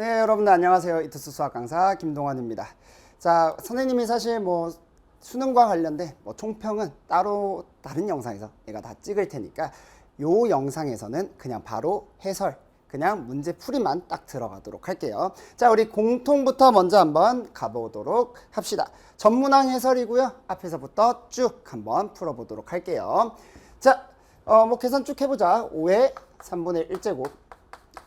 네, 여러분들 안녕하세요. 이투스 수학 강사 김동환입니다. 자, 선생님이 사실 수능과 관련된 총평은 따로 다른 영상에서 내가 다 찍을 테니까 요 영상에서는 그냥 바로 해설, 그냥 문제 풀이만 딱 들어가도록 할게요. 자, 우리 공통부터 먼저 한번 가보도록 합시다. 전문항 해설이고요. 앞에서부터 쭉 한번 풀어보도록 할게요. 자, 계산 쭉 해보자. 5의 3분의 1제곱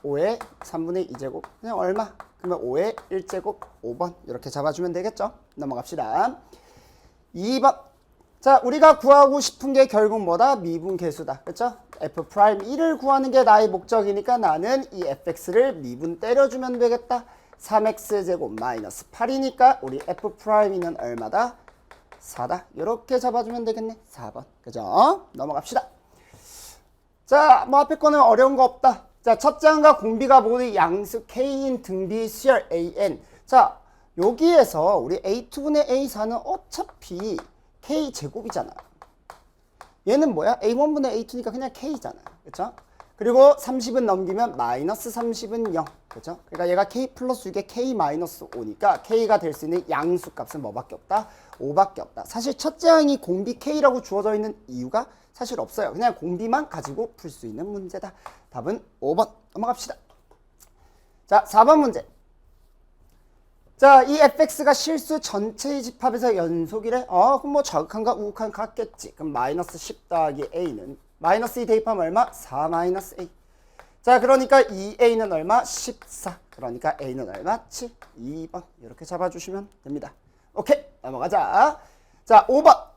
5의 3분의 2제곱 그냥 얼마? 그러면 5의 1제곱 5번 이렇게 잡아주면 되겠죠? 넘어갑시다. 2번. 자, 우리가 구하고 싶은 게 결국 뭐다? 미분계수다. 그렇죠? f'1을 구하는 게 나의 목적이니까 나는 이 fx를 미분 때려주면 되겠다. 3x제곱 마이너스 8이니까 우리 f'는 얼마다? 4다. 이렇게 잡아주면 되겠네. 4번. 그죠? 넘어갑시다. 자, 앞에 거는 어려운 거 없다. 자, 첫째 항과 공비가 모두 양수 K인 등비 수열 AN. 자, 여기에서 우리 A2분의 A4는 어차피 K제곱이잖아. 얘는 뭐야? A1분의 A2니까 그냥 K잖아. 그쵸? 그리고 30은 넘기면 마이너스 30은 0. 그쵸? 그러니까 얘가 K 플러스 6에 K 마이너스 5니까 K가 될 수 있는 양수 값은 뭐밖에 없다? 5밖에 없다. 사실 첫째 항이 공비 K라고 주어져 있는 이유가 사실 없어요. 그냥 공비만 가지고 풀 수 있는 문제다. 답은 5번. 넘어갑시다. 자, 4번 문제. 자, 이 fx가 실수 전체의 집합에서 연속이래. 그럼 저극한과 우극한 같겠지. 그럼 마이너스 10 더하기 a는 마이너스 2 대입하면 얼마? 4 마이너스 a. 자, 그러니까 2a는 얼마? 14. 그러니까 a는 얼마? 7. 2번. 이렇게 잡아주시면 됩니다. 오케이. 넘어가자. 자, 5번.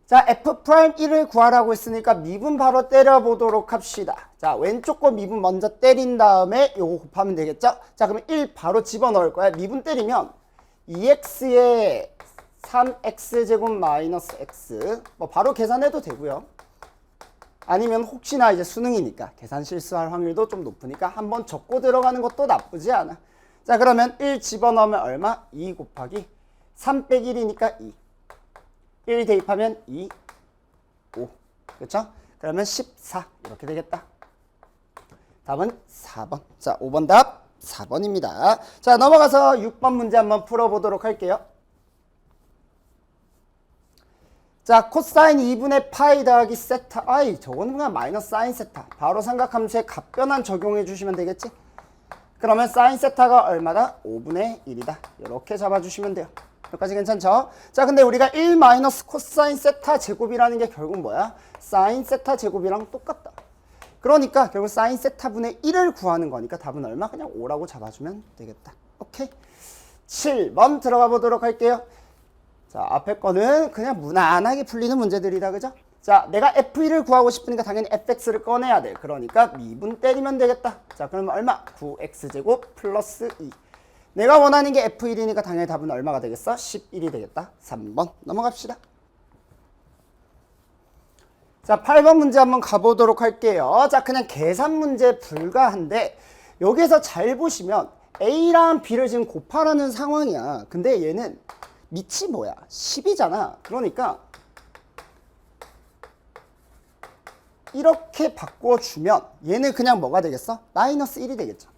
자, f'1을 구하라고 했으니까 미분 바로 때려보도록 합시다. 자, 왼쪽 거 미분 먼저 때린 다음에 요거 곱하면 되겠죠? 자, 그러면 1 바로 집어넣을 거야. 미분 때리면 2x에 3x제곱 마이너스 x. 바로 계산해도 되고요. 아니면 혹시나 이제 수능이니까 계산 실수할 확률도 좀 높으니까 한번 적고 들어가는 것도 나쁘지 않아. 자, 그러면 1 집어넣으면 얼마? 2 곱하기 3 빼기 1이니까 2. 1 대입하면 2, 5. 그렇죠? 그러면 14 이렇게 되겠다. 답은 4번. 자, 5번 답 4번입니다. 자, 넘어가서 6번 문제 한번 풀어보도록 할게요. 자, 코사인 2분의 파이 더하기 세타. 저거는 그냥 마이너스 사인 세타. 바로 삼각함수에 값변환 적용해 주시면 되겠지? 그러면 사인 세타가 얼마다? 5분의 1이다. 이렇게 잡아주시면 돼요. 여기까지 괜찮죠? 자, 근데 우리가 1 마이너스 코사인 세타 제곱이라는 게 결국 뭐야? 사인 세타 제곱이랑 똑같다. 그러니까 결국 사인 세타분의 1을 구하는 거니까 답은 얼마? 그냥 5라고 잡아주면 되겠다. 오케이? 7번 들어가 보도록 할게요. 자, 앞에 거는 그냥 무난하게 풀리는 문제들이다. 그죠? 자, 내가 f1을 구하고 싶으니까 당연히 fx를 꺼내야 돼. 그러니까 미분 때리면 되겠다. 자, 그러면 얼마? 9x제곱 플러스 2. 내가 원하는 게 f1이니까 당연히 답은 얼마가 되겠어? 11이 되겠다. 3번 넘어갑시다. 자, 8번 문제 한번 가보도록 할게요. 자, 그냥 계산 문제 불가한데 여기에서 잘 보시면 a랑 b를 지금 곱하라는 상황이야. 근데 얘는 밑이 뭐야? 10이잖아. 그러니까 이렇게 바꿔주면 얘는 그냥 뭐가 되겠어? 마이너스 1이 되겠죠.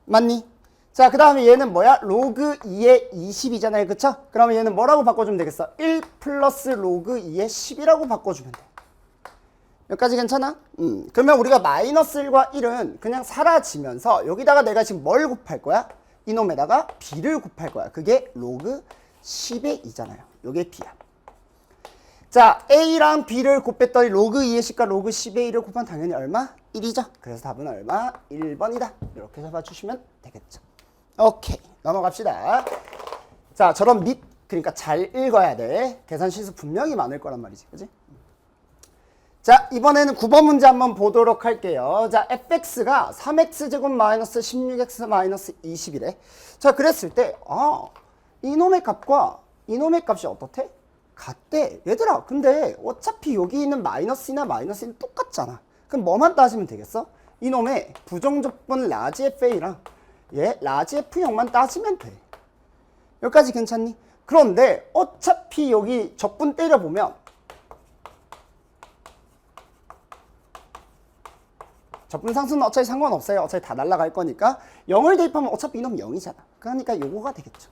맞니? 자, 그 다음에 얘는 뭐야? 로그 2의 20이잖아요. 그쵸? 그러면 얘는 뭐라고 바꿔주면 되겠어? 1 플러스 로그 2의 10이라고 바꿔주면 돼. 여기까지 괜찮아? 그러면 우리가 마이너스 1과 1은 그냥 사라지면서 여기다가 내가 지금 뭘 곱할 거야? 이놈에다가 b를 곱할 거야. 그게 로그 10의 2잖아요. 요게 b야. 자, a랑 b를 곱했더니 로그 2의 10과 로그 10의 1을 곱하면 당연히 얼마? 1이죠. 그래서 답은 얼마? 1번이다. 이렇게 잡아주시면 되겠죠. 오케이. 넘어갑시다. 자, 저런 그러니까 잘 읽어야 돼. 계산 실수 분명히 많을 거란 말이지. 그지? 자, 이번에는 9번 문제 한번 보도록 할게요. 자, fx가 3x제곱 마이너스 16x 마이너스 20이래. 자, 그랬을 때 이놈의 값과 이놈의 값이 어떻대? 같대. 얘들아, 근데 어차피 여기 있는 마이너스나 마이너스는 똑같잖아. 그럼 뭐만 따지면 되겠어? 이놈의 부정적분 라지 FA랑 얘 라지 F형만 따지면 돼. 여기까지 괜찮니? 그런데 어차피 여기 적분 때려보면 적분상수는 어차피 상관없어요. 어차피 다 날아갈 거니까 0을 대입하면 어차피 이놈 0이잖아. 그러니까 요거가 되겠죠.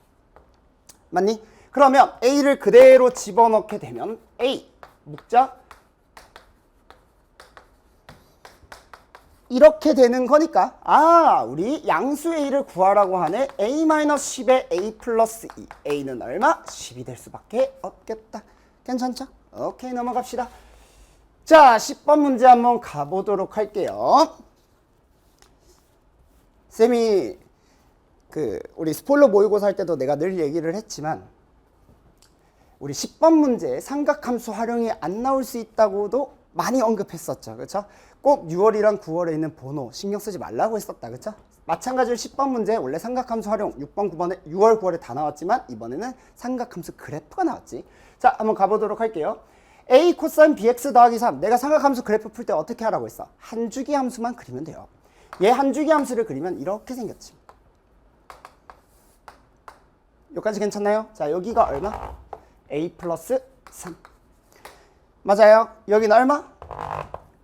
맞니? 그러면 A를 그대로 집어넣게 되면 A 묶자 이렇게 되는 거니까 우리 양수 A를 구하라고 하네. A-10에 A 플러스 2 A는 얼마? 10이 될 수밖에 없겠다. 괜찮죠? 오케이, 넘어갑시다. 자, 10번 문제 한번 가보도록 할게요. 쌤이 우리 스포일러 모의고사 할 때도 내가 늘 얘기를 했지만 우리 10번 문제에 삼각함수 활용이 안 나올 수 있다고도 많이 언급했었죠. 그렇죠? 꼭 6월이랑 9월에 있는 번호 신경 쓰지 말라고 했었다. 그렇죠? 마찬가지로 10번 문제 원래 삼각함수 활용 6번, 9번에 6월, 9월에 다 나왔지만 이번에는 삼각함수 그래프가 나왔지. 자, 한번 가보도록 할게요. A 코사인 bx 더하기 3. 내가 삼각함수 그래프 풀 때 어떻게 하라고 했어? 한 주기 함수만 그리면 돼요. 얘 한 주기 함수를 그리면 이렇게 생겼지. 여기까지 괜찮나요? 자, 여기가 얼마? A 플러스 3. 맞아요. 여기는 얼마?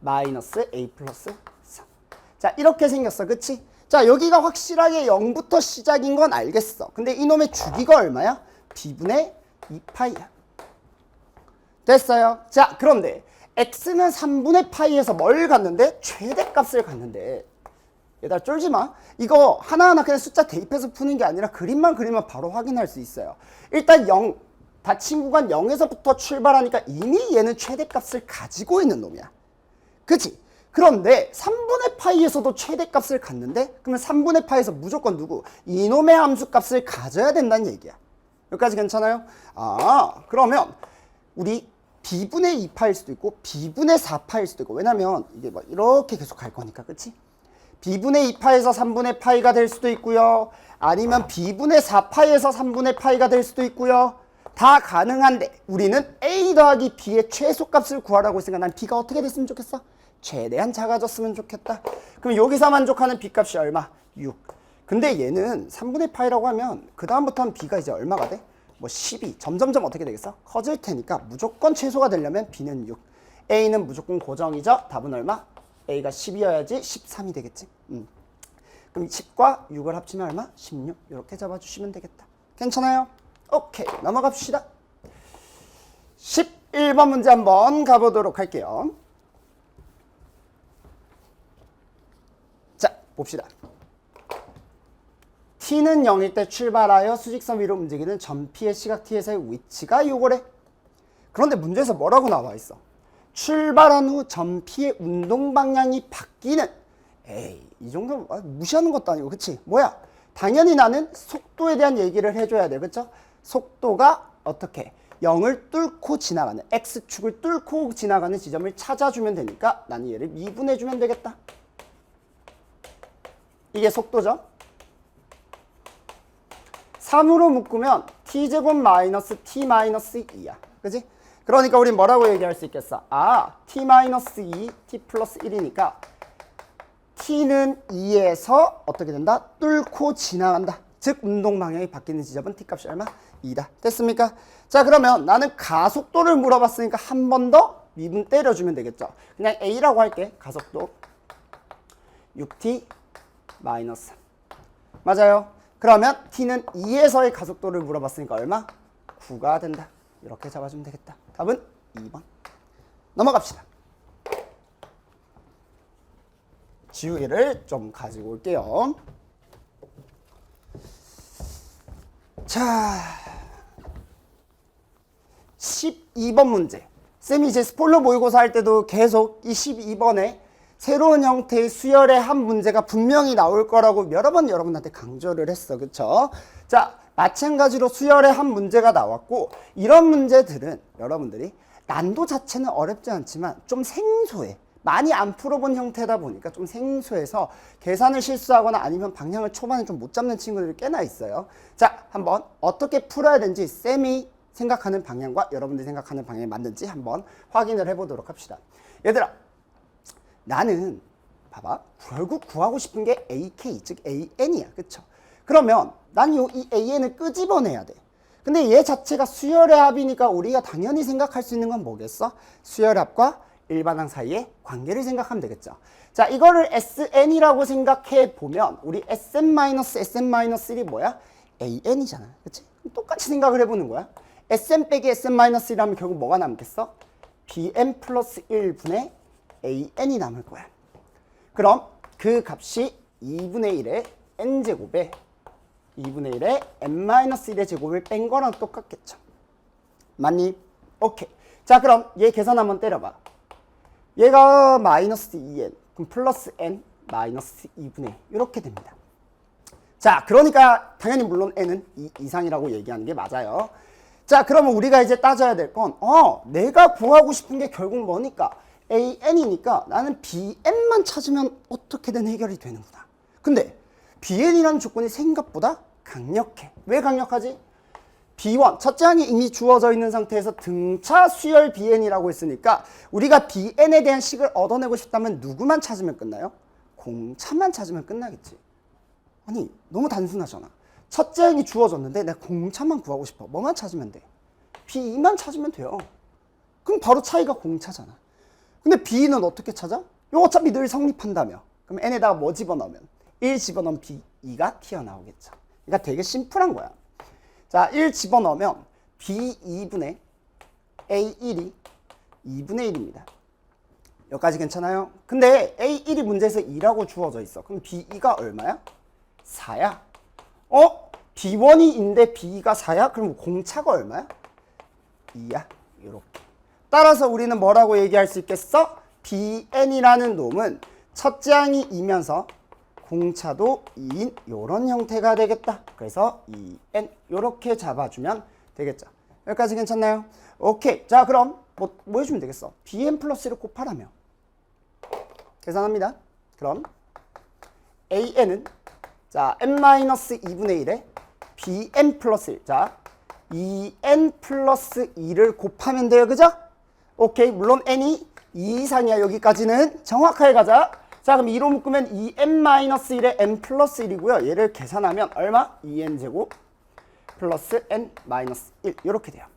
마이너스 A 플러스 3. 자, 이렇게 생겼어. 그치? 자, 여기가 확실하게 0부터 시작인 건 알겠어. 근데 이놈의 주기가 얼마야? B분의 2파이야. 됐어요. 자, 그런데 x는 3분의 파이에서 뭘 갔는데? 최대값을 갔는데 얘들아 쫄지 마. 이거 하나하나 그냥 숫자 대입해서 푸는 게 아니라 그림만 그리면 바로 확인할 수 있어요. 일단 0, 닫힌 구간 0에서부터 출발하니까 이미 얘는 최대값을 가지고 있는 놈이야. 그치? 그런데 3분의 파이에서도 최대값을 갔는데 그러면 3분의 파이에서 무조건 누구? 이놈의 함수값을 가져야 된다는 얘기야. 여기까지 괜찮아요? 그러면 우리 B분의 2파일 수도 있고 B분의 4파일 수도 있고 왜냐면 이게 막 이렇게 계속 갈 거니까 그치? B분의 2파에서 3분의 파이가 될 수도 있고요. 아니면 B분의 4파에서 3분의 파이가 될 수도 있고요. 다 가능한데 우리는 A 더하기 B의 최소값을 구하라고 했으니까 난 B가 어떻게 됐으면 좋겠어? 최대한 작아졌으면 좋겠다. 그럼 여기서 만족하는 B값이 얼마? 6. 근데 얘는 3분의 파이라고 하면 그 다음부터는 B가 이제 얼마가 돼? 뭐 12. 점점점 어떻게 되겠어? 커질 테니까 무조건 최소가 되려면 B는 6. A는 무조건 고정이죠. 답은 얼마? A가 10이어야지 13이 되겠지. 그럼 10과 6을 합치면 얼마? 16. 이렇게 잡아주시면 되겠다. 괜찮아요? 오케이, 넘어갑시다. 11번 문제 한번 가보도록 할게요. 자, 봅시다. t는 0일 때 출발하여 수직선 위로 움직이는 점 P의 시각 T에서의 위치가 요거래. 그런데 문제에서 뭐라고 나와 있어? 출발한 후 점 P의 운동 방향이 바뀌는. 에이, 이 정도 무시하는 것도 아니고, 그치? 뭐야? 당연히 나는 속도에 대한 얘기를 해줘야 돼, 그쵸? 속도가 어떻게? 0을 뚫고 지나가는, X축을 뚫고 지나가는 지점을 찾아주면 되니까 나는 얘를 미분해주면 되겠다. 이게 속도죠? 3으로 묶으면 t제곱 마이너스 t 마이너스 2야. 그지? 그러니까 우린 뭐라고 얘기할 수 있겠어? t 마이너스 2, t 플러스 1이니까 t는 2에서 어떻게 된다? 뚫고 지나간다. 즉 운동 방향이 바뀌는 지점은 t값이 얼마? 2다. 됐습니까? 자, 그러면 나는 가속도를 물어봤으니까 한 번 더 미분 때려주면 되겠죠. 그냥 a라고 할게. 가속도 6t 마이너스 3. 맞아요. 그러면 t는 2에서의 가속도를 물어봤으니까 얼마? 9가 된다. 이렇게 잡아주면 되겠다. 답은 2번. 넘어갑시다. 지우개를 좀 가지고 올게요. 자, 12번 문제. 쌤이 이제 스포일러 모의고사 할 때도 계속 이 12번에 새로운 형태의 수열의 한 문제가 분명히 나올 거라고 여러 번 여러분한테 강조를 했어. 그쵸? 자, 마찬가지로 수열의 한 문제가 나왔고 이런 문제들은 여러분들이 난도 자체는 어렵지 않지만 좀 생소해. 많이 안 풀어본 형태다 보니까 좀 생소해서 계산을 실수하거나 아니면 방향을 초반에 좀 못 잡는 친구들이 꽤나 있어요. 자, 한번 어떻게 풀어야 되는지 쌤이 생각하는 방향과 여러분들이 생각하는 방향이 맞는지 한번 확인을 해보도록 합시다. 얘들아, 나는 봐봐, 결국 구하고 싶은 게 AK, 즉 AN이야. 그쵸? 그러면 난 이 AN을 끄집어내야 돼. 근데 얘 자체가 수열의 합이니까 우리가 당연히 생각할 수 있는 건 뭐겠어? 수열합과 일반항 사이의 관계를 생각하면 되겠죠. 자, 이거를 SN이라고 생각해 보면 우리 SN-SN-1이 뭐야? AN이잖아. 그치? 똑같이 생각을 해보는 거야. SN 빼기 SN-1이라면 결국 뭐가 남겠어? BN 플러스 1분의 AN이 남을 거야. 그럼 그 값이 2분의 1의 n제곱에 2분의 1의 n-1의 제곱을 뺀 거랑 똑같겠죠. 맞니? 오케이. 자, 그럼 얘 계산 한번 때려봐. 얘가 마이너스 2n, 그럼 플러스 n 마이너스 2분의 1 이렇게 됩니다. 자, 그러니까 당연히 물론 n은 2 이상이라고 얘기하는 게 맞아요. 자, 그러면 우리가 이제 따져야 될 건 내가 구하고 싶은 게 결국 뭐니까 an이니까 나는 bn만 찾으면 어떻게든 해결이 되는구나. 근데 bn이라는 조건이 생각보다 강력해. 왜 강력하지? B1, 첫째 항이 이미 주어져 있는 상태에서 등차 수열 bn이라고 했으니까 우리가 bn에 대한 식을 얻어내고 싶다면 누구만 찾으면 끝나요? 공차만 찾으면 끝나겠지. 아니, 너무 단순하잖아. 첫째 항이 주어졌는데 내가 공차만 구하고 싶어. 뭐만 찾으면 돼? b2만 찾으면 돼요. 그럼 바로 차이가 공차잖아. 근데 b는 어떻게 찾아? 이거 어차피 늘 성립한다며. 그럼 n에다가 뭐 집어넣으면? 1 집어넣으면 b2가 튀어나오겠죠. 그러니까 되게 심플한 거야. 자, 1 집어넣으면 b2분의 a1이 2분의 1입니다. 여기까지 괜찮아요? 근데 a1이 문제에서 2라고 주어져 있어. 그럼 b2가 얼마야? 4야. b1이 인데 b2가 4야? 그럼 공차가 얼마야? 2야. 이렇게. 따라서 우리는 뭐라고 얘기할 수 있겠어? bn이라는 놈은 첫째 항이 2면서 공차도 2인 이런 형태가 되겠다. 그래서 2n 이렇게 잡아주면 되겠죠. 여기까지 괜찮나요? 오케이. 자, 그럼 뭐 해주면 되겠어? bn 플러스 1을 곱하라며. 계산합니다. 그럼 an은 자 n-2분의 1에 bn 플러스 1. 자, 2n 플러스 2를 곱하면 돼요. 그죠? 오케이. 물론 n이 2 이상이야. 여기까지는 정확하게 가자. 자, 그럼 2로 묶으면 2n-1의 n 플러스 1이고요. 얘를 계산하면 얼마? 2n 제곱 플러스 n 마이너스 1 이렇게 돼요.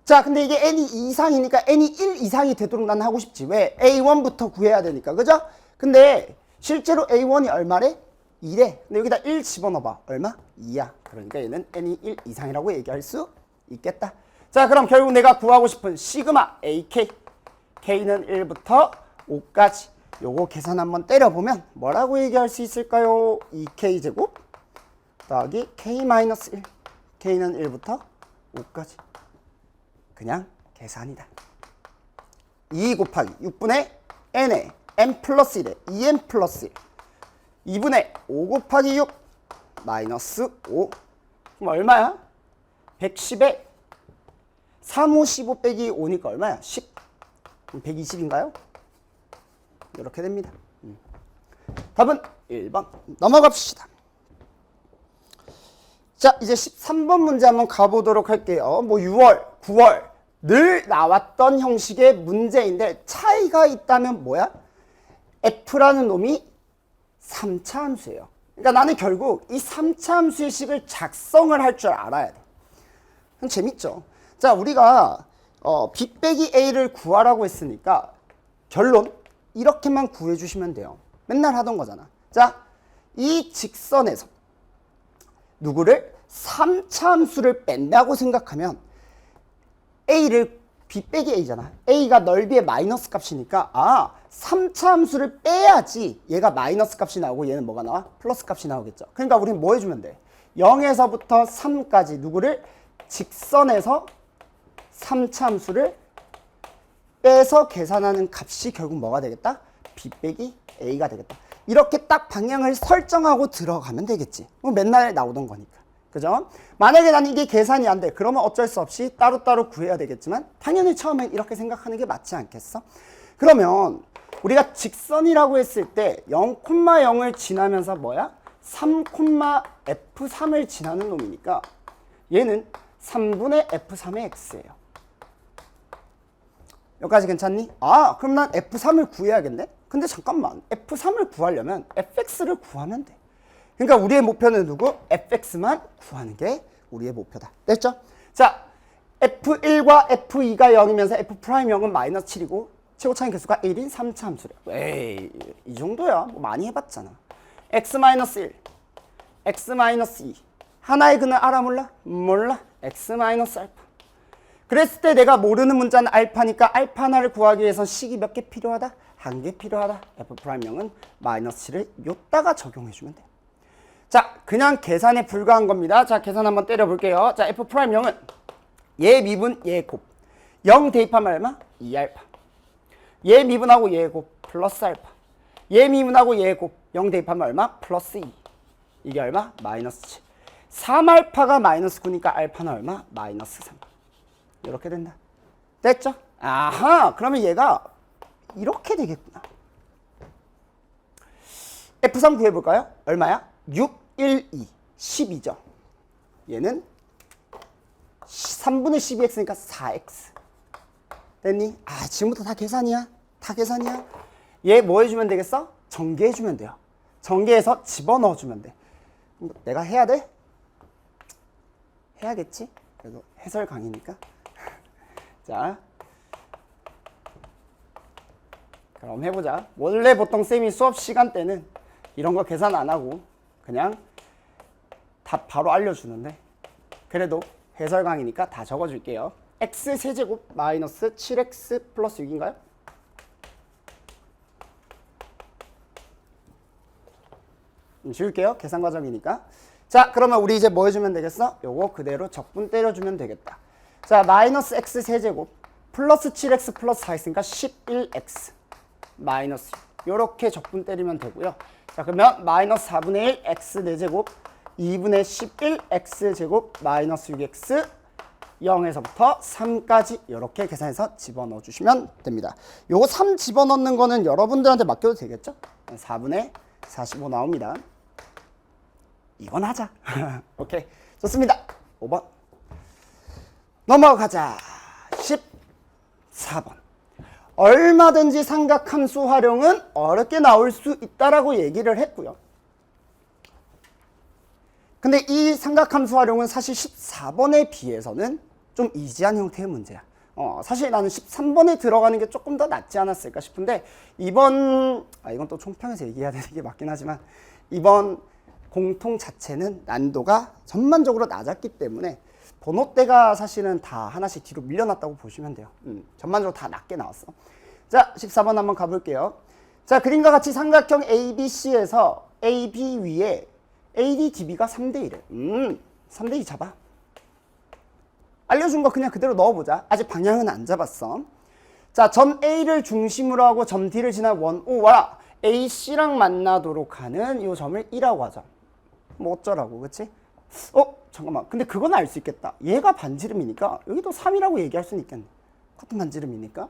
자, 근데 이게 n이 2 이상이니까 n이 1 이상이 되도록 난 하고 싶지. 왜? a1부터 구해야 되니까. 그죠? 근데 실제로 a1이 얼마래? 2래. 근데 여기다 1 집어넣어봐. 얼마? 2야. 그러니까 얘는 n이 1 이상이라고 얘기할 수 있겠다. 자, 그럼 결국 내가 구하고 싶은 시그마 ak k는 1부터 5까지 요거 계산 한번 때려보면 뭐라고 얘기할 수 있을까요? 2k제곱 더하기 k-1 k는 1부터 5까지 그냥 계산이다. 2 곱하기 6분의 n에 n 플러스 1에 2n 플러스 1 2분의 5 곱하기 6 마이너스 5 그럼 얼마야? 110에 3, 5, 15 빼기 5니까 얼마야? 10 그럼 120인가요? 이렇게 됩니다. 답은 1번 넘어갑시다. 자, 이제 13번 문제 한번 가보도록 할게요. 뭐 6월, 9월 늘 나왔던 형식의 문제인데 차이가 있다면 뭐야? f라는 놈이 3차 함수예요. 그러니까 나는 결국 이 3차 함수의 식을 작성을 할 줄 알아야 돼. 재밌죠? 자, 우리가 b 빼기 a를 구하라고 했으니까 결론 이렇게만 구해주시면 돼요. 맨날 하던 거잖아. 자, 이 직선에서 누구를 3차 함수를 뺀다고 생각하면 a를 b 빼기 a잖아. a가 넓이의 마이너스 값이니까 3차 함수를 빼야지 얘가 마이너스 값이 나오고 얘는 뭐가 나와? 플러스 값이 나오겠죠. 그러니까 우리는 뭐 해주면 돼? 0에서부터 3까지 누구를 직선에서 3차 함수를 빼서 계산하는 값이 결국 뭐가 되겠다? b 빼기 a가 되겠다. 이렇게 딱 방향을 설정하고 들어가면 되겠지. 뭐 맨날 나오던 거니까. 그죠? 만약에 난 이게 계산이 안 돼. 그러면 어쩔 수 없이 따로따로 구해야 되겠지만 당연히 처음엔 이렇게 생각하는 게 맞지 않겠어? 그러면 우리가 직선이라고 했을 때 0,0을 지나면서 뭐야? 3,f3을 지나는 놈이니까 얘는 3분의 f3의 x예요. 여기까지 괜찮니? 그럼 난 f3을 구해야겠네? 근데 잠깐만, f3을 구하려면 fx를 구하면 돼. 그러니까 우리의 목표는 누구? fx만 구하는 게 우리의 목표다. 됐죠? 자, F1과 F2가 0이면서 F'0은 마이너스 7이고 최고차인 개수가 1인 3차 함수래. 에이, 이 정도야. 뭐 많이 해봤잖아. x-1, x-2. 하나의 근을 알아 몰라? 몰라. x-알파. 그랬을 때 내가 모르는 문자는 알파니까 알파 하나를 구하기 위해서 식이 몇 개 필요하다? 한 개 필요하다. F'0은 마이너스 7을 요따가 적용해주면 돼. 자, 그냥 계산에 불과한 겁니다. 자, 계산 한번 때려볼게요. 자, F'0은 얘 미분, 얘 곱. 0 대입하면 얼마? 2알파. 얘 미분하고 얘 곱, 플러스 알파. 얘 미분하고 얘 곱, 0 대입하면 얼마? 플러스 2. 이게 얼마? 마이너스 7. 3알파가 마이너스 9니까 알파는 얼마? 마이너스 3. 이렇게 된다. 됐죠? 아하, 그러면 얘가 이렇게 되겠구나. F3 구해볼까요? 얼마야? 6, 1, 2, 12죠. 얘는 3분의 12x니까 4x. 됐니? 아, 지금부터 다 계산이야. 다 계산이야. 얘 뭐 해주면 되겠어? 전개해주면 돼요. 전개해서 집어넣어주면 돼. 내가 해야 돼? 해야겠지? 그래도 해설 강의니까. 자, 그럼 해보자. 원래 보통 쌤이 수업 시간 때는 이런 거 계산 안 하고 그냥 답 바로 알려주는데 그래도 해설 강의니까 다 적어줄게요. x 세제곱 마이너스 7x 플러스 6인가요? 지울게요. 계산 과정이니까. 자, 그러면 우리 이제 뭐 해주면 되겠어? 요거 그대로 적분 때려주면 되겠다. 자, 마이너스 x 세제곱 플러스 7x 플러스 4 있으니까 11x 마이너스 6. 요렇게 적분 때리면 되고요. 자, 그러면 마이너스 4분의 1 x 4제곱 2분의 11 x 제곱 마이너스 6x 0에서부터 3까지 이렇게 계산해서 집어넣어 주시면 됩니다. 요거 3 집어넣는 거는 여러분들한테 맡겨도 되겠죠? 4분의 45 나옵니다. 이건 하자. 오케이, 좋습니다. 5번 넘어가자. 14번 얼마든지 삼각함수 활용은 어렵게 나올 수 있다라고 얘기를 했고요. 근데 이 삼각함수 활용은 사실 14번에 비해서는 좀 이지한 형태의 문제야. 사실 나는 13번에 들어가는 게 조금 더 낫지 않았을까 싶은데 이건 또 총평에서 얘기해야 되는 게 맞긴 하지만 이번 공통 자체는 난이도가 전반적으로 낮았기 때문에 번호대가 사실은 다 하나씩 뒤로 밀려났다고 보시면 돼요. 전반적으로 다 낮게 나왔어. 자, 14번 한번 가볼게요. 자, 그림과 같이 삼각형 ABC에서 AB 위에 AD, DB가 3대 1에 3대 2 잡아. 알려준 거 그냥 그대로 넣어보자. 아직 방향은 안 잡았어. 자, 점 A를 중심으로 하고 점 D를 지난 원 O와 AC랑 만나도록 하는 이 점을 E라고 하자. 뭐 어쩌라고, 그치? 잠깐만. 근데 그건 알 수 있겠다. 얘가 반지름이니까 여기도 3이라고 얘기할 수는 있겠네. 같은 반지름이니까.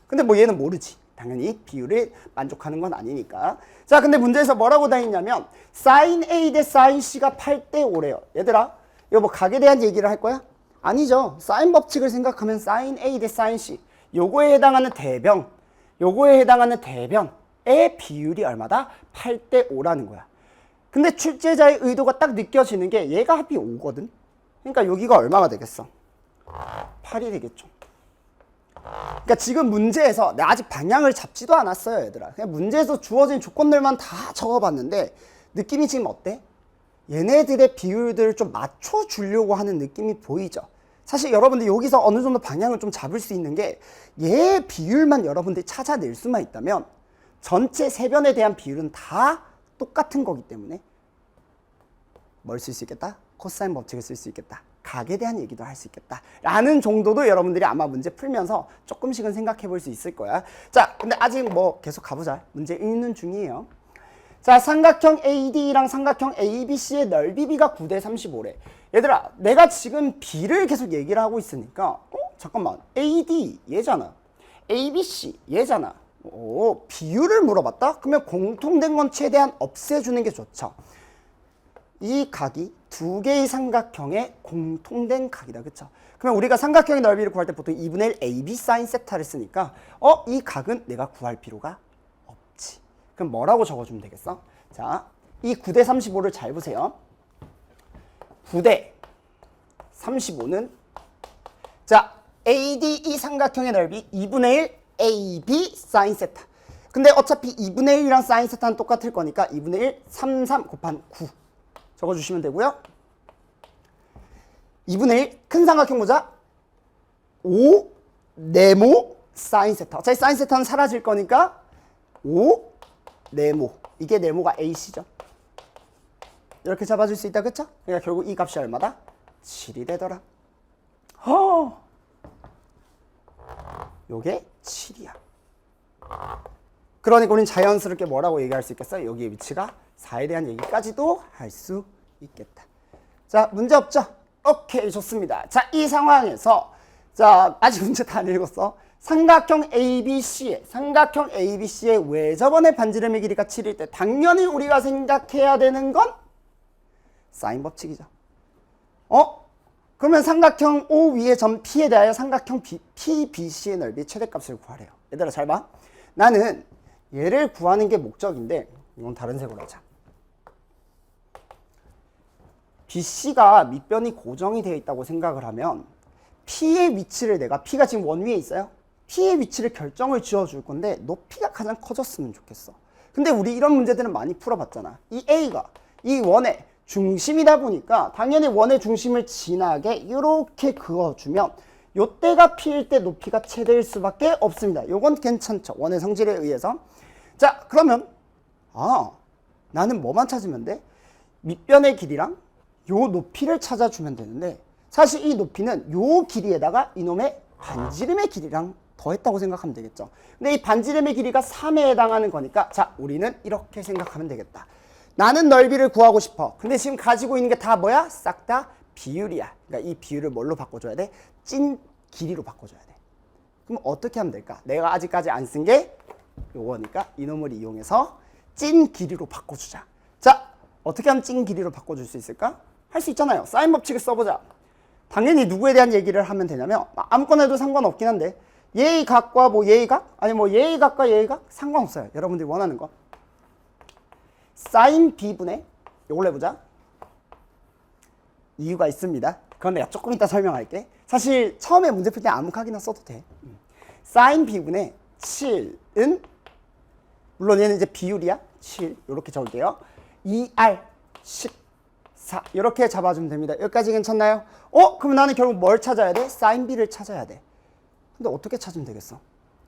근데 뭐 얘는 모르지. 당연히 비율을 만족하는 건 아니니까. 자, 근데 문제에서 뭐라고 다 했냐면 sin A 대 sin C가 8대 5래요. 얘들아, 이거 뭐 각에 대한 얘기를 할 거야? 아니죠. 사인 법칙을 생각하면 sin A 대 sin C 요거에 해당하는 대변, 요거에 해당하는 대변의 비율이 얼마다? 8대 5라는 거야. 근데 출제자의 의도가 딱 느껴지는 게 얘가 합이 5거든. 그러니까 여기가 얼마가 되겠어? 8이 되겠죠. 그러니까 지금 문제에서 내가 아직 방향을 잡지도 않았어요, 얘들아. 그냥 문제에서 주어진 조건들만 다 적어봤는데 느낌이 지금 어때? 얘네들의 비율들을 좀 맞춰주려고 하는 느낌이 보이죠. 사실 여러분들 여기서 어느 정도 방향을 좀 잡을 수 있는 게 얘 비율만 여러분들이 찾아낼 수만 있다면 전체 세변에 대한 비율은 다 똑같은 거기 때문에 뭘 쓸 수 있겠다? 코사인 법칙을 쓸 수 있겠다. 각에 대한 얘기도 할 수 있겠다. 라는 정도도 여러분들이 아마 문제 풀면서 조금씩은 생각해 볼 수 있을 거야. 자, 근데 아직 뭐 계속 가보자. 문제 읽는 중이에요. 자, 삼각형 AD랑 삼각형 ABC의 넓이 B가 9대 35래. 얘들아, 내가 지금 B를 계속 얘기를 하고 있으니까 잠깐만. AD 얘잖아. ABC 얘잖아. 비율을 물어봤다? 그러면 공통된 건 최대한 없애주는 게 좋죠. 이 각이 두 개의 삼각형의 공통된 각이다. 그쵸? 그러면 우리가 삼각형의 넓이를 구할 때 보통 2분의 1 AB 사인 세타를 쓰니까 이 각은 내가 구할 필요가 없지. 그럼 뭐라고 적어주면 되겠어? 자, 이 9대 35를 잘 보세요. 9대 35는 자, ADE 삼각형의 넓이 2분의 1 AB 사인 세타. 근데 어차피 2분의 1이랑 사인 세타는 똑같을 거니까 2분의 1 33 곱한 9 적어주시면 되고요. 2분의 1 큰 삼각형 보자. 5 네모 사인 세타. 어차피 사인 세타는 사라질 거니까 5 네모. 이게 네모가 AC죠. 이렇게 잡아줄 수 있다, 그쵸? 그러니까 결국 이 값이 얼마다? 7이 되더라. 요게 7이야. 그러니까 우린 자연스럽게 뭐라고 얘기할 수 있겠어? 여기의 위치가 4에 대한 얘기까지도 할 수 있겠다. 자, 문제 없죠? 오케이, 좋습니다. 자, 이 상황에서 자, 아직 문제 다 안 읽었어. 삼각형 ABC의 외접원의 반지름의 길이가 7일 때 당연히 우리가 생각해야 되는 건 사인 법칙이죠. 그러면 삼각형 O 위의 점 P에 대하여 삼각형 PBC의 넓이 최대값을 구하래요. 얘들아 잘 봐. 나는 얘를 구하는 게 목적인데 이건 다른 색으로 하자. BC가 밑변이 고정이 되어 있다고 생각을 하면 P의 위치를 내가 P가 지금 원 위에 있어요. P의 위치를 결정을 지어줄 건데 높이가 가장 커졌으면 좋겠어. 근데 우리 이런 문제들은 많이 풀어봤잖아. 이 A가 이 원의 중심이다 보니까 당연히 원의 중심을 지나게 이렇게 그어주면 요때가 P일 때 높이가 최대일 수밖에 없습니다. 요건 괜찮죠. 원의 성질에 의해서. 자, 그러면 나는 뭐만 찾으면 돼? 밑변의 길이랑 요 높이를 찾아주면 되는데 사실 이 높이는 요 길이에다가 이놈의 반지름의 길이랑 더했다고 생각하면 되겠죠. 근데 이 반지름의 길이가 3에 해당하는 거니까 자, 우리는 이렇게 생각하면 되겠다. 나는 넓이를 구하고 싶어. 근데 지금 가지고 있는 게 다 뭐야? 싹 다 비율이야. 그러니까 이 비율을 뭘로 바꿔줘야 돼? 찐 길이로 바꿔줘야 돼. 그럼 어떻게 하면 될까? 내가 아직까지 안 쓴 게 요거니까 이놈을 이용해서 찐 길이로 바꿔주자. 자, 어떻게 하면 찐 길이로 바꿔줄 수 있을까? 할 수 있잖아요. 사인 법칙을 써보자. 당연히 누구에 대한 얘기를 하면 되냐면 아무거나 해도 상관없긴 한데 얘의 각과 뭐 얘의 각? 아니 뭐 얘의 각과 얘의 각? 상관없어요. 여러분들이 원하는 거. 사인 B분의 요걸로 해보자. 이유가 있습니다. 그건 내가 조금 이따 설명할게. 사실 처음에 문제 풀 때 아무 각이나 써도 돼. 사인 B분의 7은 물론 얘는 이제 비율이야. 7 이렇게 적을게요. 2R 14 이렇게 잡아주면 됩니다. 여기까지 괜찮나요? 그럼 나는 결국 뭘 찾아야 돼? 사인 B를 찾아야 돼. 근데 어떻게 찾으면 되겠어?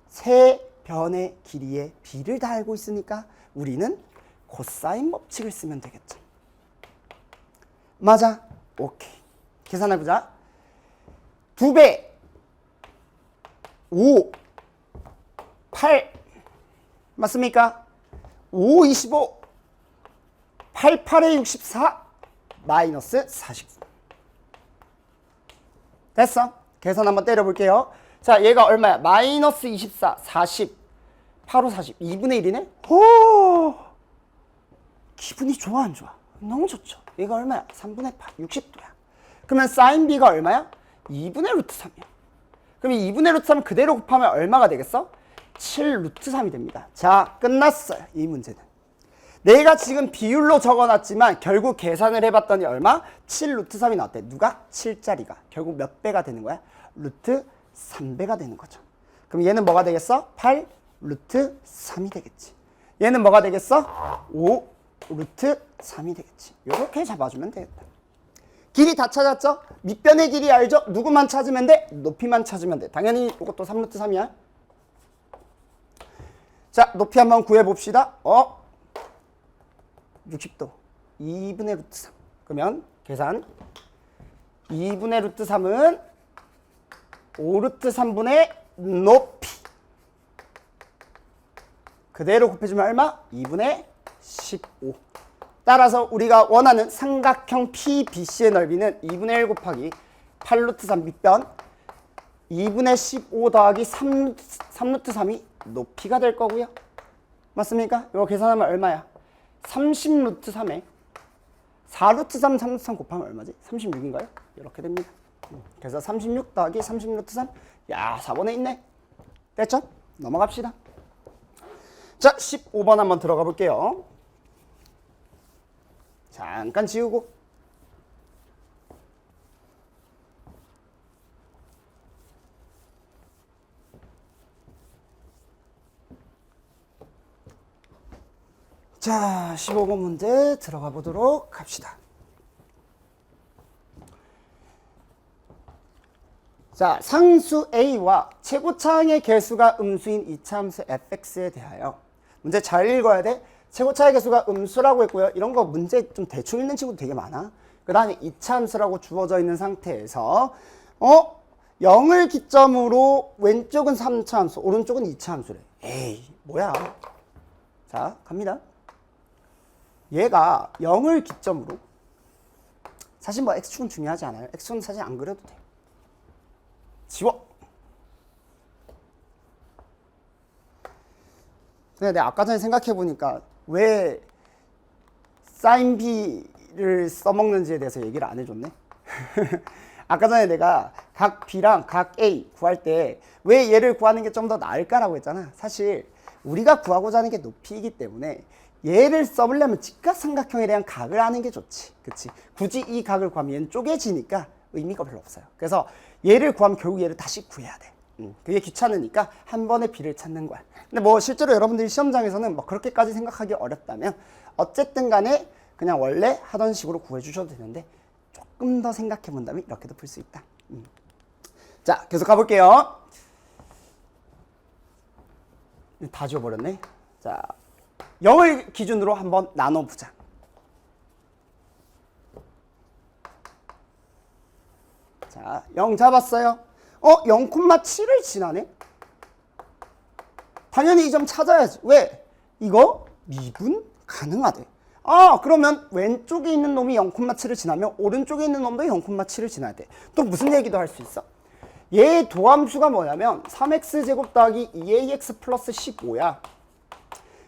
세 변의 길이의 B를 다 알고 있으니까 우리는 코사인 법칙을 쓰면 되겠죠. 맞아? 오케이. 계산해보자. 2배 5 8 맞습니까? 5 25 8 8에 64 마이너스 49 됐어? 계산 한번 때려볼게요. 자, 얘가 얼마야? 마이너스 24 40 8호 40 2분의 1이네? 오, 기분이 좋아 안 좋아? 너무 좋죠. 얘가 얼마야? 3분의 8 60도야. 그러면 사인 B가 얼마야? 2분의 루트 3이야. 그럼 이 2분의 루트 3 그대로 곱하면 얼마가 되겠어? 7 루트 3이 됩니다. 자, 끝났어요. 이 문제는. 내가 지금 비율로 적어놨지만 결국 계산을 해봤더니 얼마? 7 루트 3이 나왔대. 누가? 7짜리가. 결국 몇 배가 되는 거야? 루트 3배가 되는 거죠. 그럼 얘는 뭐가 되겠어? 8 루트 3이 되겠지. 얘는 뭐가 되겠어? 5 루트 3이 되겠지. 이렇게 잡아주면 되겠다. 길이 다 찾았죠? 밑변의 길이 알죠? 누구만 찾으면 돼? 높이만 찾으면 돼. 당연히 이것도 3 루트 3이야. 자, 높이 한번 구해봅시다. 60도 2분의 루트 3. 그러면 계산 2분의 루트 3은 5 루트 3분의 높이 그대로 곱해주면 얼마? 2분의 15. 따라서 우리가 원하는 삼각형 PBC의 넓이는 2분의 1 곱하기 8 루트 3 밑변 2분의 15 더하기 3 루트 3이 높이가 될 거고요. 맞습니까? 이거 계산하면 얼마야? 30 루트 3에 4 루트 3, 3 루트 3 곱하면 얼마지? 36인가요? 이렇게 됩니다. 그래서 36 더하기 30 루트 3. 야, 4번에 있네. 됐죠? 넘어갑시다. 자, 15번 한번 들어가 볼게요. 잠깐 지우고. 자, 15번 문제 들어가 보도록 합시다. 자, 상수 a와 최고차항의 개수가 음수인 이차함수 fx에 대하여 문제 잘 읽어야 돼. 최고차의 개수가 음수라고 했고요. 이런 거 문제 좀 대충 읽는 친구도 되게 많아. 그 다음에 이차함수라고 주어져 있는 상태에서 0을 기점으로 왼쪽은 3차함수, 오른쪽은 2차함수래. 에이, 뭐야. 자, 갑니다. 얘가 0을 기점으로, 사실 뭐 x축은 중요하지 않아요. x축은 사실 안 그려도 돼. 지워. 근데 내가 아까 전에 생각해보니까 왜 사인 b를 써먹는지에 대해서 얘기를 안 해줬네. 아까 전에 내가 각 b랑 각 a 구할 때 왜 얘를 구하는 게 좀 더 나을까라고 했잖아. 사실 우리가 구하고자 하는 게 높이이기 때문에 얘를 써보려면 직각삼각형에 대한 각을 아는 게 좋지. 그치? 굳이 이 각을 구하면 얘는 쪼개지니까 의미가 별로 없어요. 그래서 얘를 구하면 결국 얘를 다시 구해야 돼. 그게 귀찮으니까 한 번에 b를 찾는 거야. 근데 뭐 실제로 여러분들이 시험장에서는 뭐 그렇게까지 생각하기 어렵다면 어쨌든 간에 그냥 원래 하던 식으로 구해주셔도 되는데 조금 더 생각해 본다면 이렇게도 풀 수 있다. 자, 계속 가볼게요. 다 지워버렸네. 자, 0을 기준으로 한번 나눠보자. 자, 0 잡았어요. 0,7을 지나네? 당연히 이 점 찾아야지. 왜? 이거 미분 가능하대. 그러면 왼쪽에 있는 놈이 0,7을 지나면 오른쪽에 있는 놈도 0,7을 지나야 돼. 또 무슨 얘기도 할 수 있어? 얘의 도함수가 뭐냐면 3x제곱 더하기 2ax 플러스 15야.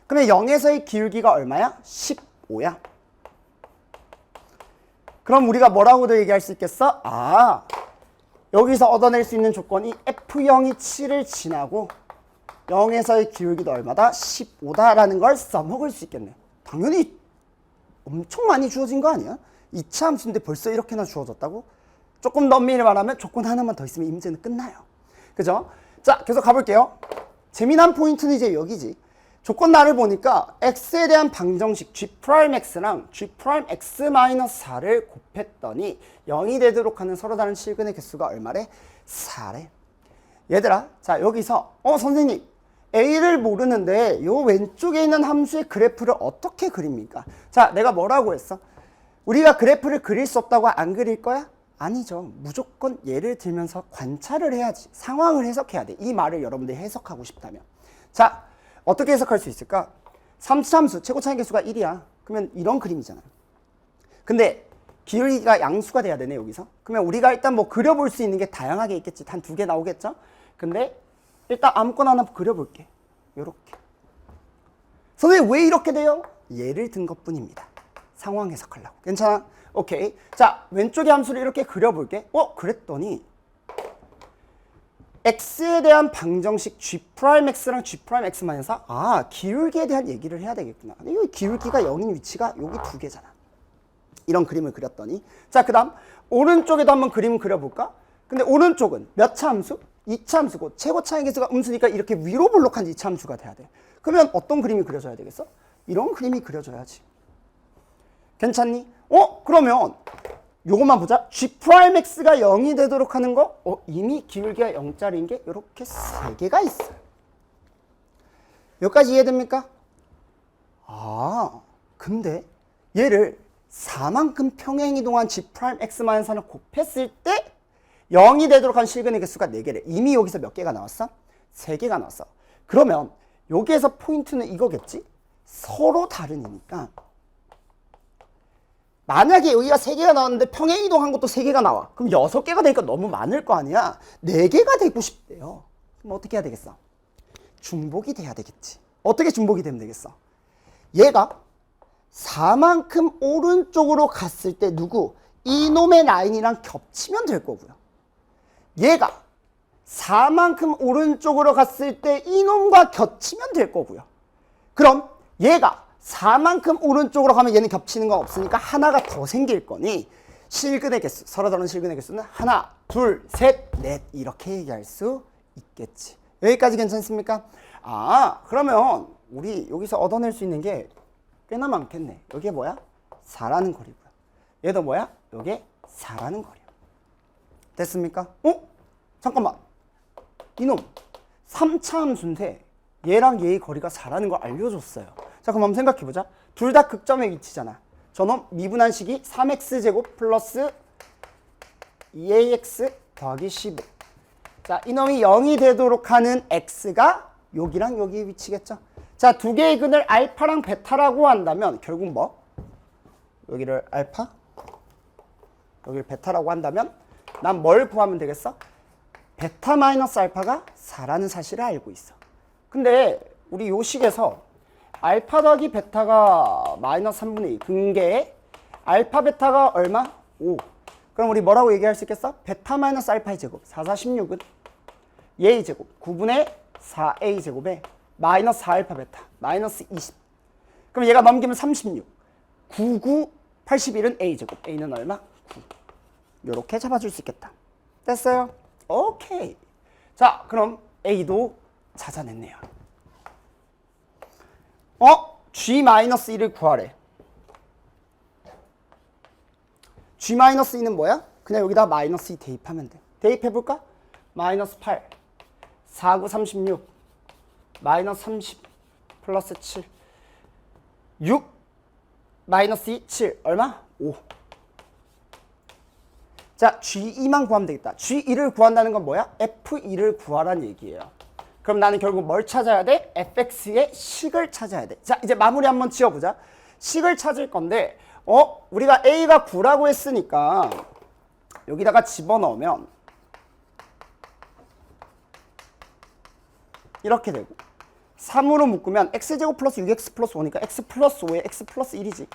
그러면 0에서의 기울기가 얼마야? 15야. 그럼 우리가 뭐라고도 얘기할 수 있겠어? 여기서 얻어낼 수 있는 조건이 f0이 7을 지나고 0에서의 기울기도 얼마다? 15다라는 걸 써먹을 수 있겠네. 당연히 엄청 많이 주어진 거 아니야? 2차 함수인데 벌써 이렇게나 주어졌다고? 조금 더 엄밀히 말하면 조건 하나만 더 있으면 이 문제는 끝나요. 그죠? 자, 계속 가볼게요. 재미난 포인트는 이제 여기지. 조건 나를 보니까 x에 대한 방정식 g'x랑 g'x-4를 곱했더니 0이 되도록 하는 서로 다른 실근의 개수가 얼마래? 4래. 얘들아, 자 여기서 선생님 a를 모르는데 요 왼쪽에 있는 함수의 그래프를 어떻게 그립니까? 자, 내가 뭐라고 했어? 우리가 그래프를 그릴 수 없다고 안 그릴 거야? 아니죠. 무조건 예를 들면서 관찰을 해야지. 상황을 해석해야 돼. 이 말을 여러분들이 해석하고 싶다면. 자, 어떻게 해석할 수 있을까? 3차함수 최고차의 개수가 1이야. 그러면 이런 그림이잖아요. 근데 기울기가 양수가 돼야 되네 여기서. 그러면 우리가 일단 뭐 그려볼 수 있는 게 다양하게 있겠지. 한 2개 나오겠죠? 근데 일단 아무거나 하나 그려볼게. 요렇게. 선생님 왜 이렇게 돼요? 예를 든 것뿐입니다. 상황 해석하려고. 괜찮아? 오케이. 자, 왼쪽의 함수를 이렇게 그려볼게. 그랬더니 x에 대한 방정식 g'x랑 g'x-4 기울기에 대한 얘기를 해야 되겠구나. 이 기울기가 0인 위치가 여기 2개잖아. 이런 그림을 그렸더니 자, 그 다음 오른쪽에도 한번 그림을 그려볼까? 근데 오른쪽은 몇 차 함수? 2차 함수고 최고차의 개수가 음수니까 이렇게 위로 볼록한 2차 함수가 돼야 돼. 그러면 어떤 그림이 그려져야 되겠어? 이런 그림이 그려져야지. 괜찮니? 그러면 요것만 보자. g'x가 0이 되도록 하는 거 이미 기울기가 0짜리인 게 이렇게 3개가 있어요. 여기까지 이해됩니까? 근데 얘를 4만큼 평행이동한 g'x-4를 곱했을 때 0이 되도록 한 실근의 개수가 4개래. 이미 여기서 몇 개가 나왔어? 3개가 나왔어. 그러면 여기에서 포인트는 이거겠지? 서로 다르니까 만약에 여기가 3개가 나왔는데 평행이동한 것도 3개가 나와. 그럼 6개가 되니까 너무 많을 거 아니야. 4개가 되고 싶대요. 그럼 어떻게 해야 되겠어? 중복이 돼야 되겠지. 어떻게 중복이 되면 되겠어? 얘가 4만큼 오른쪽으로 갔을 때 누구? 이놈의 라인이랑 겹치면 될 거고요. 얘가 4만큼 오른쪽으로 갔을 때 이놈과 겹치면 될 거고요. 그럼 얘가 4만큼 오른쪽으로 가면 얘는 겹치는 거 없으니까 하나가 더 생길 거니 실근의 개수, 서로 다른 실근의 개수는 하나, 둘, 셋, 넷 이렇게 얘기할 수 있겠지. 여기까지 괜찮습니까? 그러면 우리 여기서 얻어낼 수 있는 게 꽤나 많겠네. 여기에 뭐야? 4라는 거리고요. 얘도 뭐야? 여기에 4라는 거리야. 됐습니까? 잠깐만. 이놈 3차 함수인데 얘랑 얘의 거리가 4라는 걸 알려줬어요. 자, 그럼 한번 생각해보자. 둘 다 극점에 위치잖아. 저놈 미분한식이 3x제곱 플러스 2ax 더하기 15. 자, 이놈이 0이 되도록 하는 x가 여기랑 여기에 위치겠죠. 자, 두 개의 근을 알파랑 베타라고 한다면 결국 뭐? 여기를 알파, 여기를 베타라고 한다면 난 뭘 구하면 되겠어? 베타 마이너스 알파가 4라는 사실을 알고 있어. 근데 우리 요 식에서 알파 더하기 베타가 마이너스 3분의 2 근계에 알파 베타가 얼마? 5. 그럼 우리 뭐라고 얘기할 수 있겠어? 베타 마이너스 알파의 제곱 4, 4, 16은 얘의 제곱 9분의 4a 제곱에 마이너스 4알파 베타 마이너스 20. 그럼 얘가 넘기면 36. 9, 9, 81은 a 제곱. a는 얼마? 9. 요렇게 잡아줄 수 있겠다. 됐어요? 오케이. 자, 그럼 a도 찾아냈네요. G-1을 구하래. G-2는 뭐야? 그냥 여기다 마이너스 2 대입하면 돼. 대입해볼까? 마이너스 8, 4, 9, 36, 마이너스 30, 플러스 7, 6, 마이너스 2, 7, 얼마? 5. 자, G2만 구하면 되겠다. G2를 구한다는 건 뭐야? F2를 구하라는 얘기예요. 그럼 나는 결국 뭘 찾아야 돼? fx의 식을 찾아야 돼. 자, 이제 마무리 한번 지어보자. 식을 찾을 건데 우리가 a가 9라고 했으니까 여기다가 집어넣으면 이렇게 되고 3으로 묶으면 x제곱 플러스 6x 플러스 5니까 x 플러스 5에 x 플러스 1이지.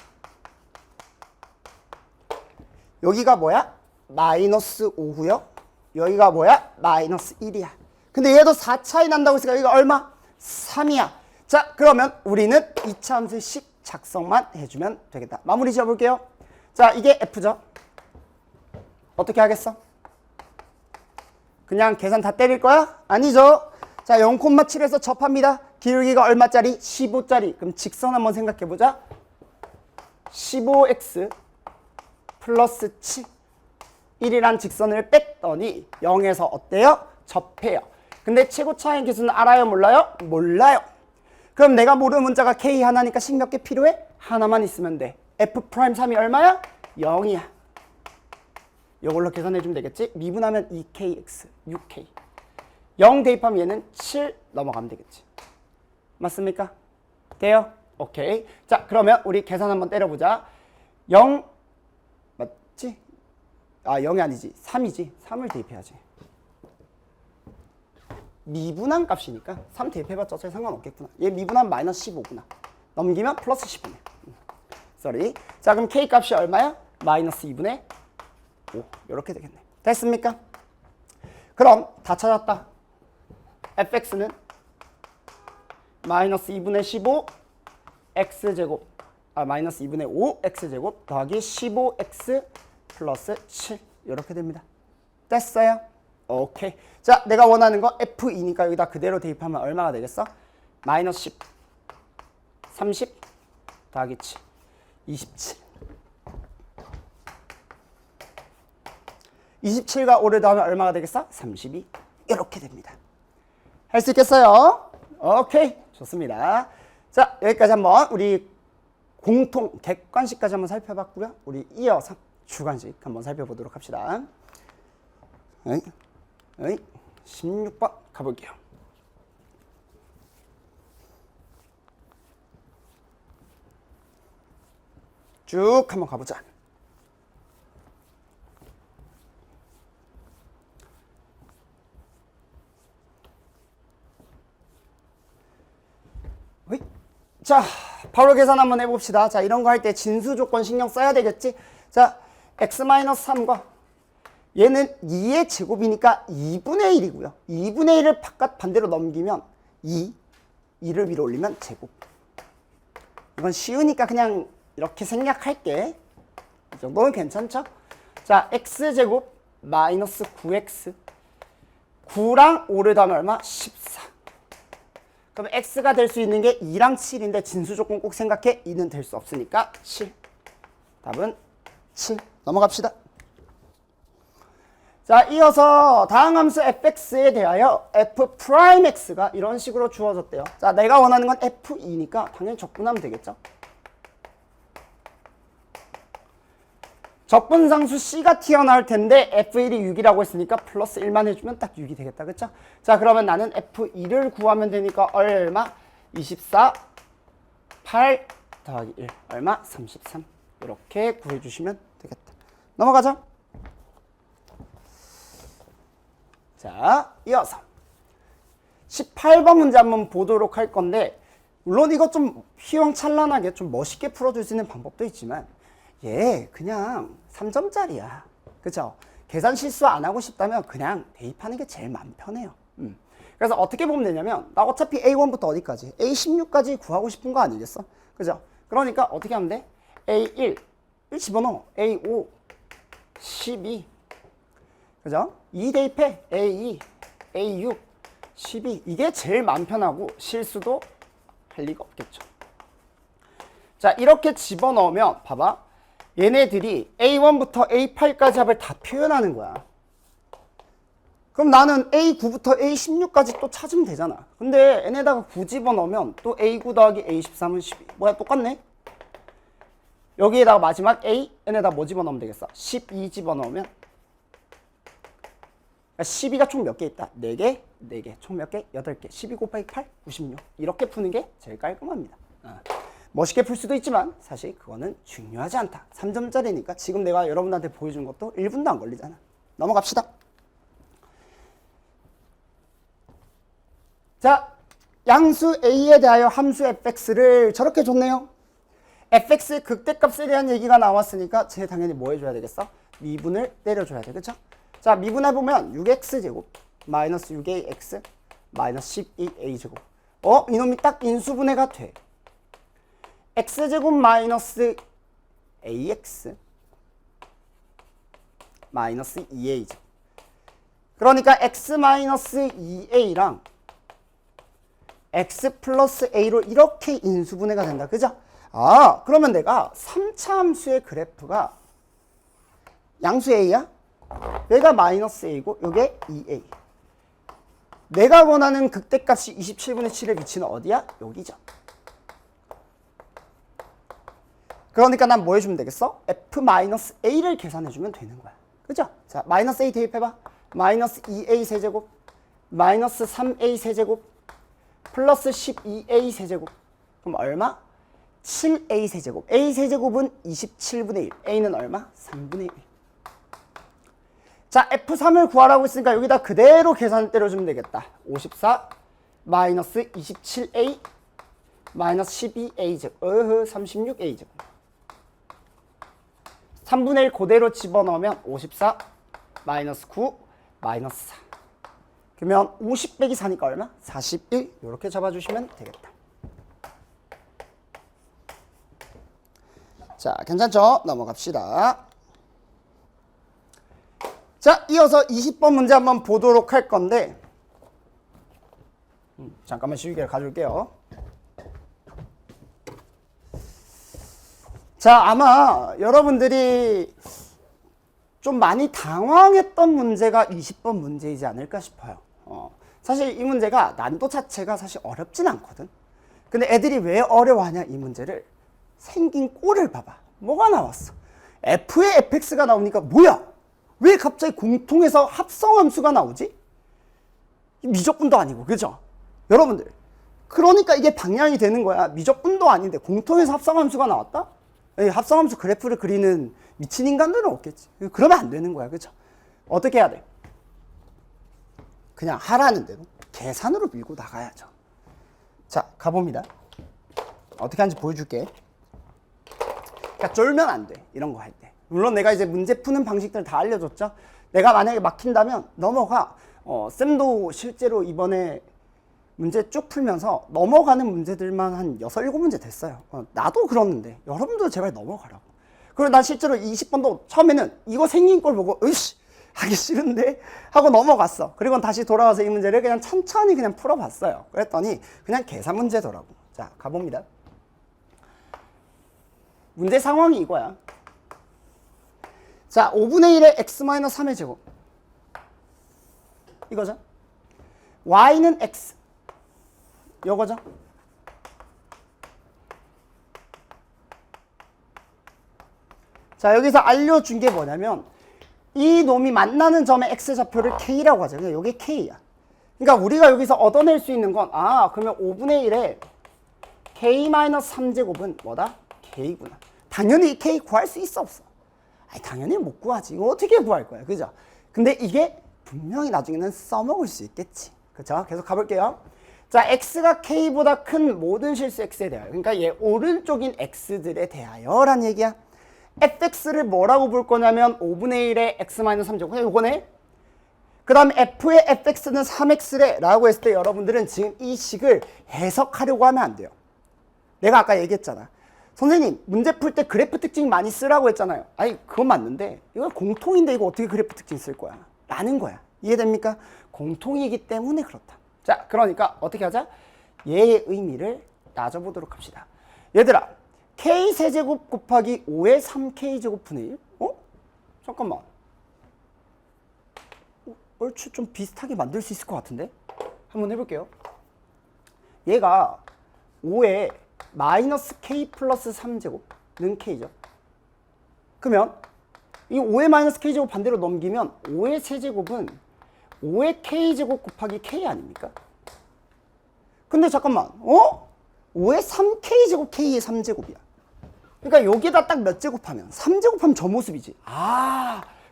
여기가 뭐야? 마이너스 5고요. 여기가 뭐야? 마이너스 1이야. 근데 얘도 4 차이 난다고 했으니까 여기가 얼마? 3이야. 자, 그러면 우리는 2차 함수의 식 작성만 해주면 되겠다. 마무리 지어볼게요. 자, 이게 f죠. 어떻게 하겠어? 그냥 계산 다 때릴 거야? 아니죠. 자, 0,7에서 접합니다. 기울기가 얼마짜리? 15짜리. 그럼 직선 한번 생각해보자. 15x 플러스 7. 1이란 직선을 뺐더니 0에서 어때요? 접해요. 근데 최고 차이 기수는 알아요? 몰라요? 몰라요. 그럼 내가 모르는 문자가 k 하나니까 식 몇 개 필요해? 하나만 있으면 돼. f'3이 얼마야? 0이야. 이걸로 계산해주면 되겠지? 미분하면 2kx, 6k. 0 대입하면 얘는 7 넘어가면 되겠지. 맞습니까? 돼요? 오케이. 자, 그러면 우리 계산 한번 때려보자. 0 맞지? 아, 0이 아니지. 3이지. 3을 대입해야지. 미분한 값이니까 3 대입해봤자 어차피 상관없겠구나. 얘 미분하면 마이너스 15구나. 넘기면 플러스 15네. 쏘리. 자, 그럼 k 값이 얼마야? 마이너스 2분의 5. 이렇게 되겠네. 됐습니까? 그럼 다 찾았다. fx는 마이너스 2분의 15 x제곱 마이너스 2분의 5 x제곱 더하기 15x 플러스 7 이렇게 됩니다. 됐어요? 오케이. 자, 내가 원하는 거 f2니까 여기다 그대로 대입하면 얼마가 되겠어? 마이너스 10 30 더하기 7 27 27과 5를 더하면 얼마가 되겠어? 32 이렇게 됩니다. 할 수 있겠어요? 오케이. 좋습니다. 자, 여기까지 한번 우리 공통 객관식까지 한번 살펴봤고요. 우리 이어서 주관식 한번 살펴보도록 합시다. 16번 가볼게요. 쭉 한번 가보자. 자, 바로 계산 한번 해봅시다. 자, 이런 거 할 때 진수 조건 신경 써야 되겠지? 자, x-3과 얘는 2의 제곱이니까 2분의 1이고요. 2분의 1을 바깥 반대로 넘기면 2를 위로 올리면 제곱. 이건 쉬우니까 그냥 이렇게 생략할게. 이 정도는 괜찮죠? 자, x제곱 마이너스 9x 9랑 5를 더하면 얼마? 14. 그럼 x가 될 수 있는 게 2랑 7인데 진수 조건 꼭 생각해. 2는 될 수 없으니까 7. 답은 7. 넘어갑시다. 자, 이어서 다음 함수 fx에 대하여 f'x가 이런 식으로 주어졌대요. 자, 내가 원하는 건 f2니까 당연히 적분하면 되겠죠. 적분상수 c가 튀어나올 텐데 f1이 6이라고 했으니까 플러스 1만 해주면 딱 6이 되겠다. 그쵸? 자, 그러면 나는 f2를 구하면 되니까 얼마? 24, 8 더하기 1 얼마? 33. 이렇게 구해주시면 되겠다. 넘어가자. 자, 이어서 18번 문제 한번 보도록 할 건데, 물론 이거 좀 휘황찬란하게 좀 멋있게 풀어줄 수 있는 방법도 있지만 얘 그냥 3점짜리야. 그쵸? 계산 실수 안 하고 싶다면 그냥 대입하는 게 제일 마음 편해요. 그래서 어떻게 보면 되냐면 나 어차피 A1부터 어디까지? A16까지 구하고 싶은 거 아니겠어? 그죠? 그러니까 어떻게 하면 돼? A1 1 집어넣어. A5 12 그죠? 2 대입해. A2 A6 12 이게 제일 마음 편하고 실수도 할 리가 없겠죠. 자, 이렇게 집어넣으면 봐봐. 얘네들이 A1부터 A8까지 합을 다 표현하는 거야. 그럼 나는 A9부터 A16까지 또 찾으면 되잖아. 근데 얘네다가 9 집어넣으면 또 A9 더하기 A13은 12. 뭐야, 똑같네? 여기에다가 마지막 A, 얘네다 뭐 집어넣으면 되겠어? 12 집어넣으면 12가 총 몇 개 있다? 4개? 4개. 총 몇 개? 8개. 12 곱하기 8? 96. 이렇게 푸는 게 제일 깔끔합니다. 멋있게 풀 수도 있지만 사실 그거는 중요하지 않다. 3점짜리니까 지금 내가 여러분한테 보여준 것도 1분도 안 걸리잖아. 넘어갑시다. 자, 양수 A에 대하여 함수 fx를 저렇게 줬네요. fx의 극대값에 대한 얘기가 나왔으니까 쟤 당연히 뭐 해줘야 되겠어? 미분을 때려줘야 돼. 그쵸? 자, 미분해보면 6x제곱 마이너스 6ax 마이너스 12a제곱. 이놈이 딱 인수분해가 돼. x제곱 마이너스 ax 마이너스 2a제곱. 그러니까 x 마이너스 2a랑 x 플러스 a로 이렇게 인수분해가 된다. 그죠? 아, 그러면 내가 3차 함수의 그래프가 양수 a야? 얘가 마이너스 a고 요게 2a. 내가 원하는 극대값이 27분의 7의 위치는 어디야? 여기죠. 그러니까 난 뭐 해주면 되겠어? f-a를 계산해주면 되는 거야. 그죠? 자, 마이너스 a 대입해봐. 마이너스 2a 세제곱 마이너스 3a 세제곱 플러스 12a 세제곱. 그럼 얼마? 7a 세제곱. a 세제곱은 27분의 1. a는 얼마? 3분의 1. 자, F3을 구하라고 했으니까 여기다 그대로 계산 때려주면 되겠다. 54 마이너스 27A 마이너스 12A 제곱 36A 제곱. 3분의 1 그대로 집어넣으면 54 마이너스 9 마이너스 4. 그러면 50 빼기 4니까 얼마? 41. 이렇게 잡아주시면 되겠다. 자, 괜찮죠? 넘어갑시다. 자, 이어서 20번 문제 한번 보도록 할 건데, 잠깐만 시위기를 가져올게요. 자, 아마 여러분들이 좀 많이 당황했던 문제가 20번 문제이지 않을까 싶어요. 사실 이 문제가 난도 자체가 사실 어렵진 않거든. 근데 애들이 왜 어려워하냐, 이 문제를. 생긴 꼴을 봐봐. 뭐가 나왔어? f의 fx가 나오니까 뭐야? 왜 갑자기 공통에서 합성함수가 나오지? 미적분도 아니고, 그죠? 여러분들, 그러니까 이게 방향이 되는 거야. 미적분도 아닌데 공통에서 합성함수가 나왔다? 합성함수 그래프를 그리는 미친 인간들은 없겠지. 그러면 안 되는 거야, 그죠? 어떻게 해야 돼? 그냥 하라는 대로 계산으로 밀고 나가야죠. 자, 가봅니다. 어떻게 하는지 보여줄게. 그러니까 쫄면 안 돼, 이런 거 할 때. 물론 내가 이제 문제 푸는 방식들 다 알려줬죠. 내가 만약에 막힌다면 넘어가. 쌤도 실제로 이번에 문제 쭉 풀면서 넘어가는 문제들만 한 6, 7문제 됐어요. 나도 그러는데 여러분도 제발 넘어가라고. 그리고 난 실제로 20번도 처음에는 이거 생긴 걸 보고 으이씨 하기 싫은데 하고 넘어갔어. 그리고 다시 돌아와서 이 문제를 그냥 천천히 그냥 풀어봤어요. 그랬더니 그냥 계산 문제더라고. 자, 가봅니다. 문제 상황이 이거야. 자, 5분의 1의 x-3의 제곱. 이거죠. y는 x. 요거죠. 자, 여기서 알려준 게 뭐냐면 이 놈이 만나는 점의 x좌표를 k라고 하죠. 그러니까 이게 k야. 그러니까 우리가 여기서 얻어낼 수 있는 건 그러면 5분의 1의 k-3제곱은 뭐다? k구나. 당연히 이 k 구할 수 있어 없어? 당연히 못 구하지. 이거 어떻게 구할 거야. 그죠? 근데 이게 분명히 나중에는 써먹을 수 있겠지. 그쵸? 계속 가볼게요. 자, x가 k보다 큰 모든 실수 x에 대하여. 그러니까 얘 오른쪽인 x들에 대하여 라는 얘기야. fx를 뭐라고 볼 거냐면 5분의 1의 x-3제곱. 그냥 요거네. 그 다음에 f의 fx는 3x래 라고 했을 때 여러분들은 지금 이 식을 해석하려고 하면 안 돼요. 내가 아까 얘기했잖아. 선생님, 문제 풀 때 그래프 특징 많이 쓰라고 했잖아요. 아니, 그건 맞는데 이거 공통인데 이거 어떻게 그래프 특징 쓸 거야? 라는 거야. 이해됩니까? 공통이기 때문에 그렇다. 자, 그러니까 어떻게 하자? 얘의 의미를 따져보도록 합시다. 얘들아, k세제곱 곱하기 5의 3k제곱 분의 1? 잠깐만. 얼추 좀 비슷하게 만들 수 있을 것 같은데? 한번 해볼게요. 얘가 5의 마이너스 k 플러스 3제곱는 k죠. 그러면 이 5의 마이너스 k제곱 반대로 넘기면 5의 세제곱은 5의 k제곱 곱하기 k 아닙니까? 근데 잠깐만, 5의 3k제곱 k의 3제곱이야. 그러니까 여기에다 딱 몇 제곱하면? 3제곱하면 저 모습이지.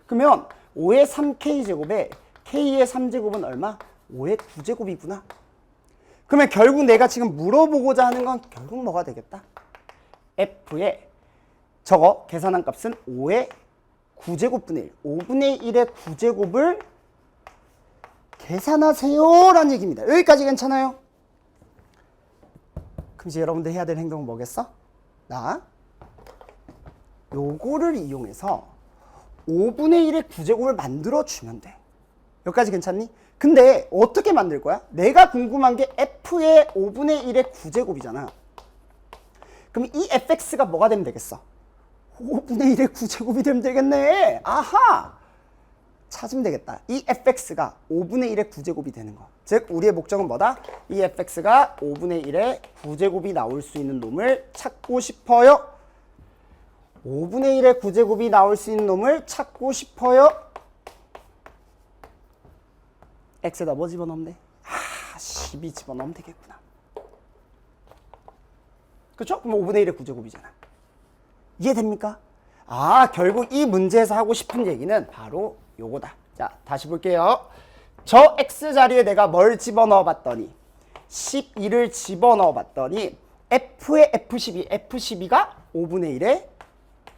그러면 5의 3k제곱에 k의 3제곱은 얼마? 5의 9제곱이구나. 그러면 결국 내가 지금 물어보고자 하는 건 결국 뭐가 되겠다? f의 저거 계산한 값은 5의 9제곱분의 1. 5분의 1의 9제곱을 계산하세요 라는 얘기입니다. 여기까지 괜찮아요? 그럼 이제 여러분들 해야 될 행동은 뭐겠어? 요거를 이용해서 5분의 1의 9제곱을 만들어주면 돼. 여기까지 괜찮니? 근데 어떻게 만들 거야? 내가 궁금한 게 f의 5분의 1의 9제곱이잖아. 그럼 이 fx가 뭐가 되면 되겠어? 5분의 1의 9제곱이 되면 되겠네. 아하! 찾으면 되겠다. 이 fx가 5분의 1의 9제곱이 되는 거. 즉 우리의 목적은 뭐다? 이 fx가 5분의 1의 9제곱이 나올 수 있는 놈을 찾고 싶어요. 5분의 1의 9제곱이 나올 수 있는 놈을 찾고 싶어요. x에다 뭐 집어넣으면 돼? 12 집어넣으면 되겠구나. 그렇죠? 그럼 5분의 1의 9제곱이잖아. 이해됩니까? 결국 이 문제에서 하고 싶은 얘기는 바로 요거다. 자, 다시 볼게요. 저 x 자리에 내가 뭘 집어넣어 봤더니 12를 집어넣어 봤더니 f의 f12가 5분의 1의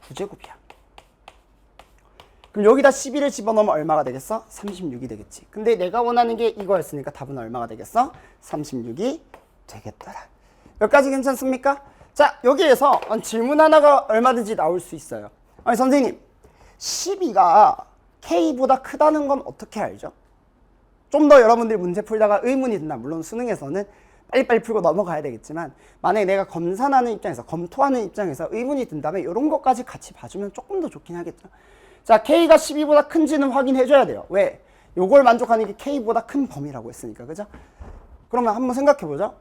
9제곱이야. 그럼 여기다 12를 집어넣으면 얼마가 되겠어? 36이 되겠지. 근데 내가 원하는 게 이거였으니까 답은 얼마가 되겠어? 36이 되겠더라. 여기까지 괜찮습니까? 자, 여기에서 질문 하나가 얼마든지 나올 수 있어요. 아니 선생님, 12가 k보다 크다는 건 어떻게 알죠? 좀 더 여러분들이 문제 풀다가 의문이 든다. 물론 수능에서는 빨리빨리 풀고 넘어가야 되겠지만 만약에 내가 검사하는 입장에서 검토하는 입장에서 의문이 든다면 이런 것까지 같이 봐주면 조금 더 좋긴 하겠죠. 자, k가 12보다 큰지는 확인해 줘야 돼요. 왜? 요걸 만족하는 게 k보다 큰 범위라고 했으니까. 그죠? 그러면 한번 생각해 보자.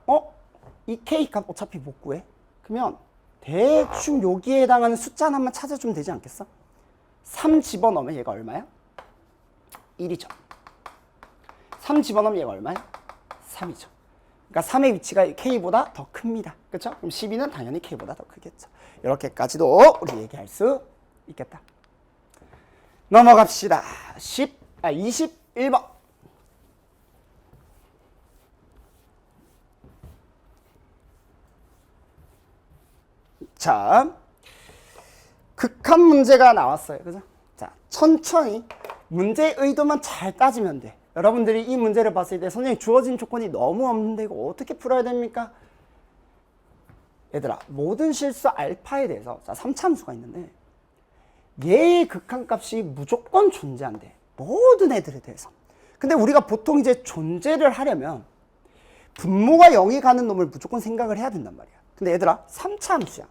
이 k 값 어차피 못 구해. 그러면 대충 여기에 해당하는 숫자 하나만 찾아주면 되지 않겠어? 3 집어넣으면 얘가 얼마야? 1이죠. 3 집어넣으면 얘가 얼마야? 3이죠. 그러니까 3의 위치가 k보다 더 큽니다. 그렇죠? 그럼 12는 당연히 k보다 더 크겠죠. 이렇게까지도 우리 얘기할 수 있겠다. 넘어갑시다. 21번. 자, 극한 문제가 나왔어요. 그죠? 자, 천천히 문제의 의도만 잘 따지면 돼. 여러분들이 이 문제를 봤을 때 선생님 주어진 조건이 너무 없는데 이거 어떻게 풀어야 됩니까? 얘들아, 모든 실수 알파에 대해서 자, 3차함수가 있는데 얘의 극한값이 무조건 존재한대. 모든 애들에 대해서. 근데 우리가 보통 이제 존재를 하려면 분모가 0이 가는 놈을 무조건 생각을 해야 된단 말이야. 근데 얘들아 3차 함수야.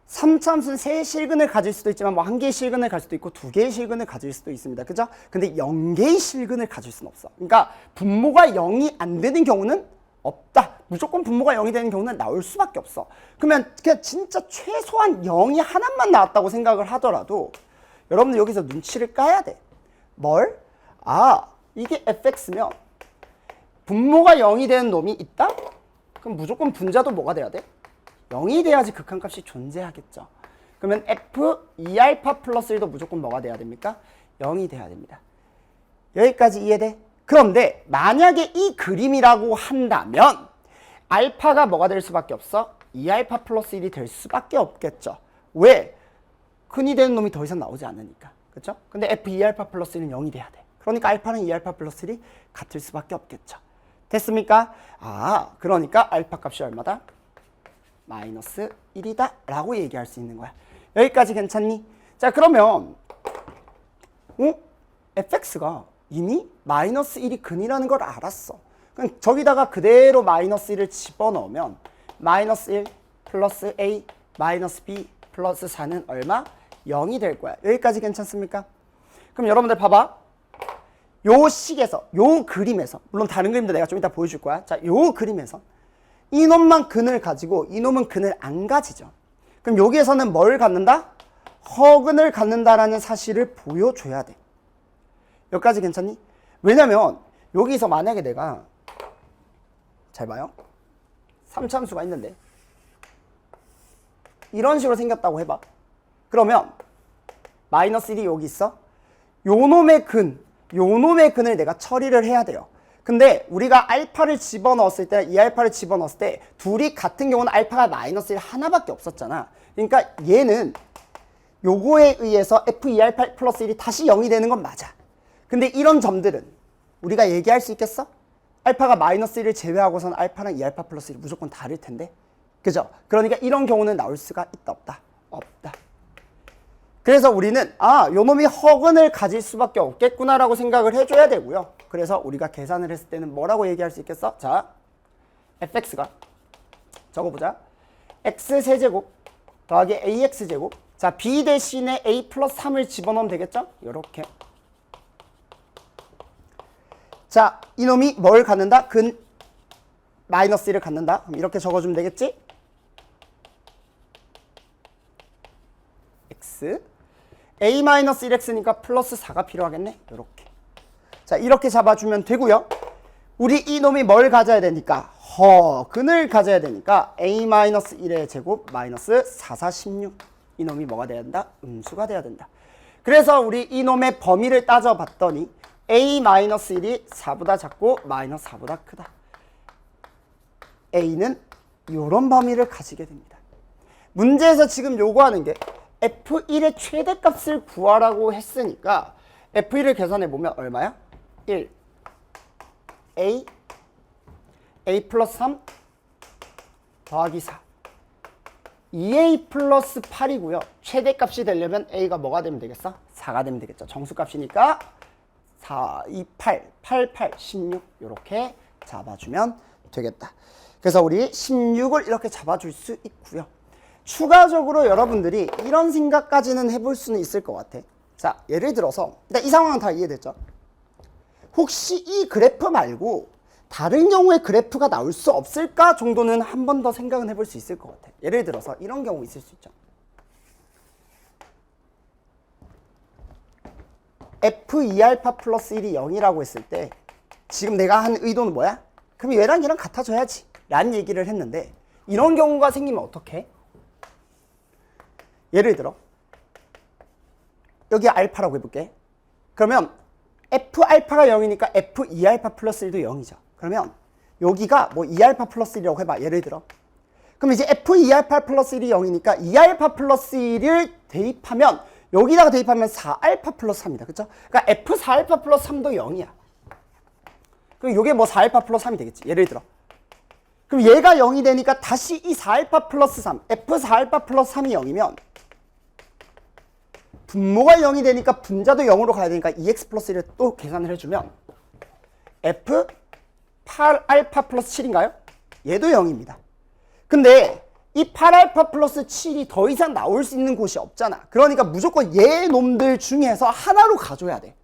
3차 함수는 3개의 실근을 가질 수도 있지만 뭐 1개의 실근을 가질 수도 있고 2개의 실근을 가질 수도 있습니다. 그죠? 근데 0개의 실근을 가질 수는 없어. 그러니까 분모가 0이 안 되는 경우는 없다. 무조건 분모가 0이 되는 경우는 나올 수밖에 없어. 그러면 그냥 진짜 최소한 0이 하나만 나왔다고 생각을 하더라도 여러분들 여기서 눈치를 까야 돼. 뭘? 아, 이게 fx면 분모가 0이 되는 놈이 있다? 그럼 무조건 분자도 뭐가 돼야 돼? 0이 돼야지 극한값이 존재하겠죠. 그러면 f 2알파 플러스 1도 무조건 뭐가 돼야 됩니까? 0이 돼야 됩니다. 여기까지 이해돼? 그런데 만약에 이 그림이라고 한다면 알파가 뭐가 될 수밖에 없어? 2알파 플러스 1이 될 수밖에 없겠죠. 왜? 근이 되는 놈이 더 이상 나오지 않으니까. 그렇죠? 근데 f 2알파 플러스 1은 0이 돼야 돼. 그러니까 알파는 2알파 플러스 1이 같을 수밖에 없겠죠. 됐습니까? 아, 그러니까 알파 값이 얼마다? 마이너스 1이다 라고 얘기할 수 있는 거야. 여기까지 괜찮니? 자, 그러면 fx가 이미 마이너스 1이 근이라는 걸 알았어. 그럼 저기다가 그대로 마이너스 1을 집어넣으면 마이너스 1 플러스 a 마이너스 b 플러스 4는 얼마? 0이 될 거야. 여기까지 괜찮습니까? 그럼 여러분들 봐봐. 요 식에서, 요 그림에서, 물론 다른 그림도 내가 좀 이따 보여줄 거야. 자, 요 그림에서 이놈만 근을 가지고 이놈은 근을 안 가지죠. 그럼 여기에서는 뭘 갖는다? 허근을 갖는다라는 사실을 보여줘야 돼. 여기까지 괜찮니? 왜냐면 여기서 만약에 내가 잘 봐요. 3차함수가 있는데 이런 식으로 생겼다고 해봐. 그러면 마이너스 1이 여기 있어. 요놈의 근을 내가 처리를 해야 돼요. 근데 우리가 알파를 집어넣었을 때, 이 알파를 집어넣었을 때 둘이 같은 경우는 알파가 마이너스 1 하나밖에 없었잖아. 그러니까 얘는 요거에 의해서 f2알파 플러스 1이 다시 0이 되는 건 맞아. 근데 이런 점들은 우리가 얘기할 수 있겠어? 알파가 마이너스 1을 제외하고서는 알파랑 2알파 플러스 1이 무조건 다를 텐데. 그죠? 그러니까 이런 경우는 나올 수가 있다 없다? 없다. 그래서 우리는 요 놈이 허근을 가질 수밖에 없겠구나라고 생각을 해줘야 되고요. 그래서 우리가 계산을 했을 때는 뭐라고 얘기할 수 있겠어? 자, fx가 적어보자. x세제곱 더하기 ax제곱. 자, b 대신에 a 플러스 3을 집어넣으면 되겠죠? 요렇게. 자, 이놈이 뭘 갖는다? 근 마이너스 1을 갖는다. 그럼 이렇게 적어주면 되겠지? x a-1x니까 플러스 4가 필요하겠네. 이렇게. 자, 이렇게 잡아주면 되고요. 우리 이놈이 뭘 가져야 되니까? 허근을 가져야 되니까 a-1의 제곱 마이너스 4, 4, 16. 이놈이 뭐가 돼야 된다? 음수가 돼야 된다. 그래서 우리 이놈의 범위를 따져봤더니 a-1이 4보다 작고 마이너스 4보다 크다. a는 이런 범위를 가지게 됩니다. 문제에서 지금 요구하는 게 f1의 최대값을 구하라고 했으니까 f1을 계산해보면 얼마야? 1 a 플러스 3 더하기 4 2a 플러스 8이고요. 최대값이 되려면 a가 뭐가 되면 되겠어? 4가 되면 되겠죠. 정수값이니까 4, 2, 8, 8, 8, 16 이렇게 잡아주면 되겠다. 그래서 우리 16을 이렇게 잡아줄 수 있고요. 추가적으로 여러분들이 이런 생각까지는 해볼 수는 있을 것 같아. 자, 예를 들어서 이 상황은 다 이해됐죠? 혹시 이 그래프 말고 다른 경우에 그래프가 나올 수 없을까 정도는 한 번 더 생각은 해볼 수 있을 것 같아. 예를 들어서 이런 경우 있을 수 있죠. f2알파 플러스 1이 0이라고 했을 때 지금 내가 한 의도는 뭐야? 그럼 얘랑 얘랑 같아져야지 라는 얘기를 했는데 이런 경우가 생기면 어떡해? 예를 들어 여기 알파라고 해볼게. 그러면 f알파가 0이니까 f2알파 플러스 1도 0이죠. 그러면 여기가 뭐 2알파 플러스 1이라고 해봐. 예를 들어. 그럼 이제 f2알파 플러스 1이 0이니까 2알파 플러스 1을 대입하면 여기다가 대입하면 4알파 플러스 3이다. 그쵸? 그러니까 f4알파 플러스 3도 0이야. 그럼 이게 뭐 4알파 플러스 3이 되겠지. 예를 들어. 그럼 얘가 0이 되니까 다시 이 4알파 플러스 3, f4알파 플러스 3이 0이면 분모가 0이 되니까 분자도 0으로 가야 되니까 2x 플러스 1을 또 계산을 해주면 f 8알파 플러스 7인가요? 얘도 0입니다. 근데 이 8알파 플러스 7이 더 이상 나올 수 있는 곳이 없잖아. 그러니까 무조건 얘 놈들 중에서 하나로 가줘야 돼.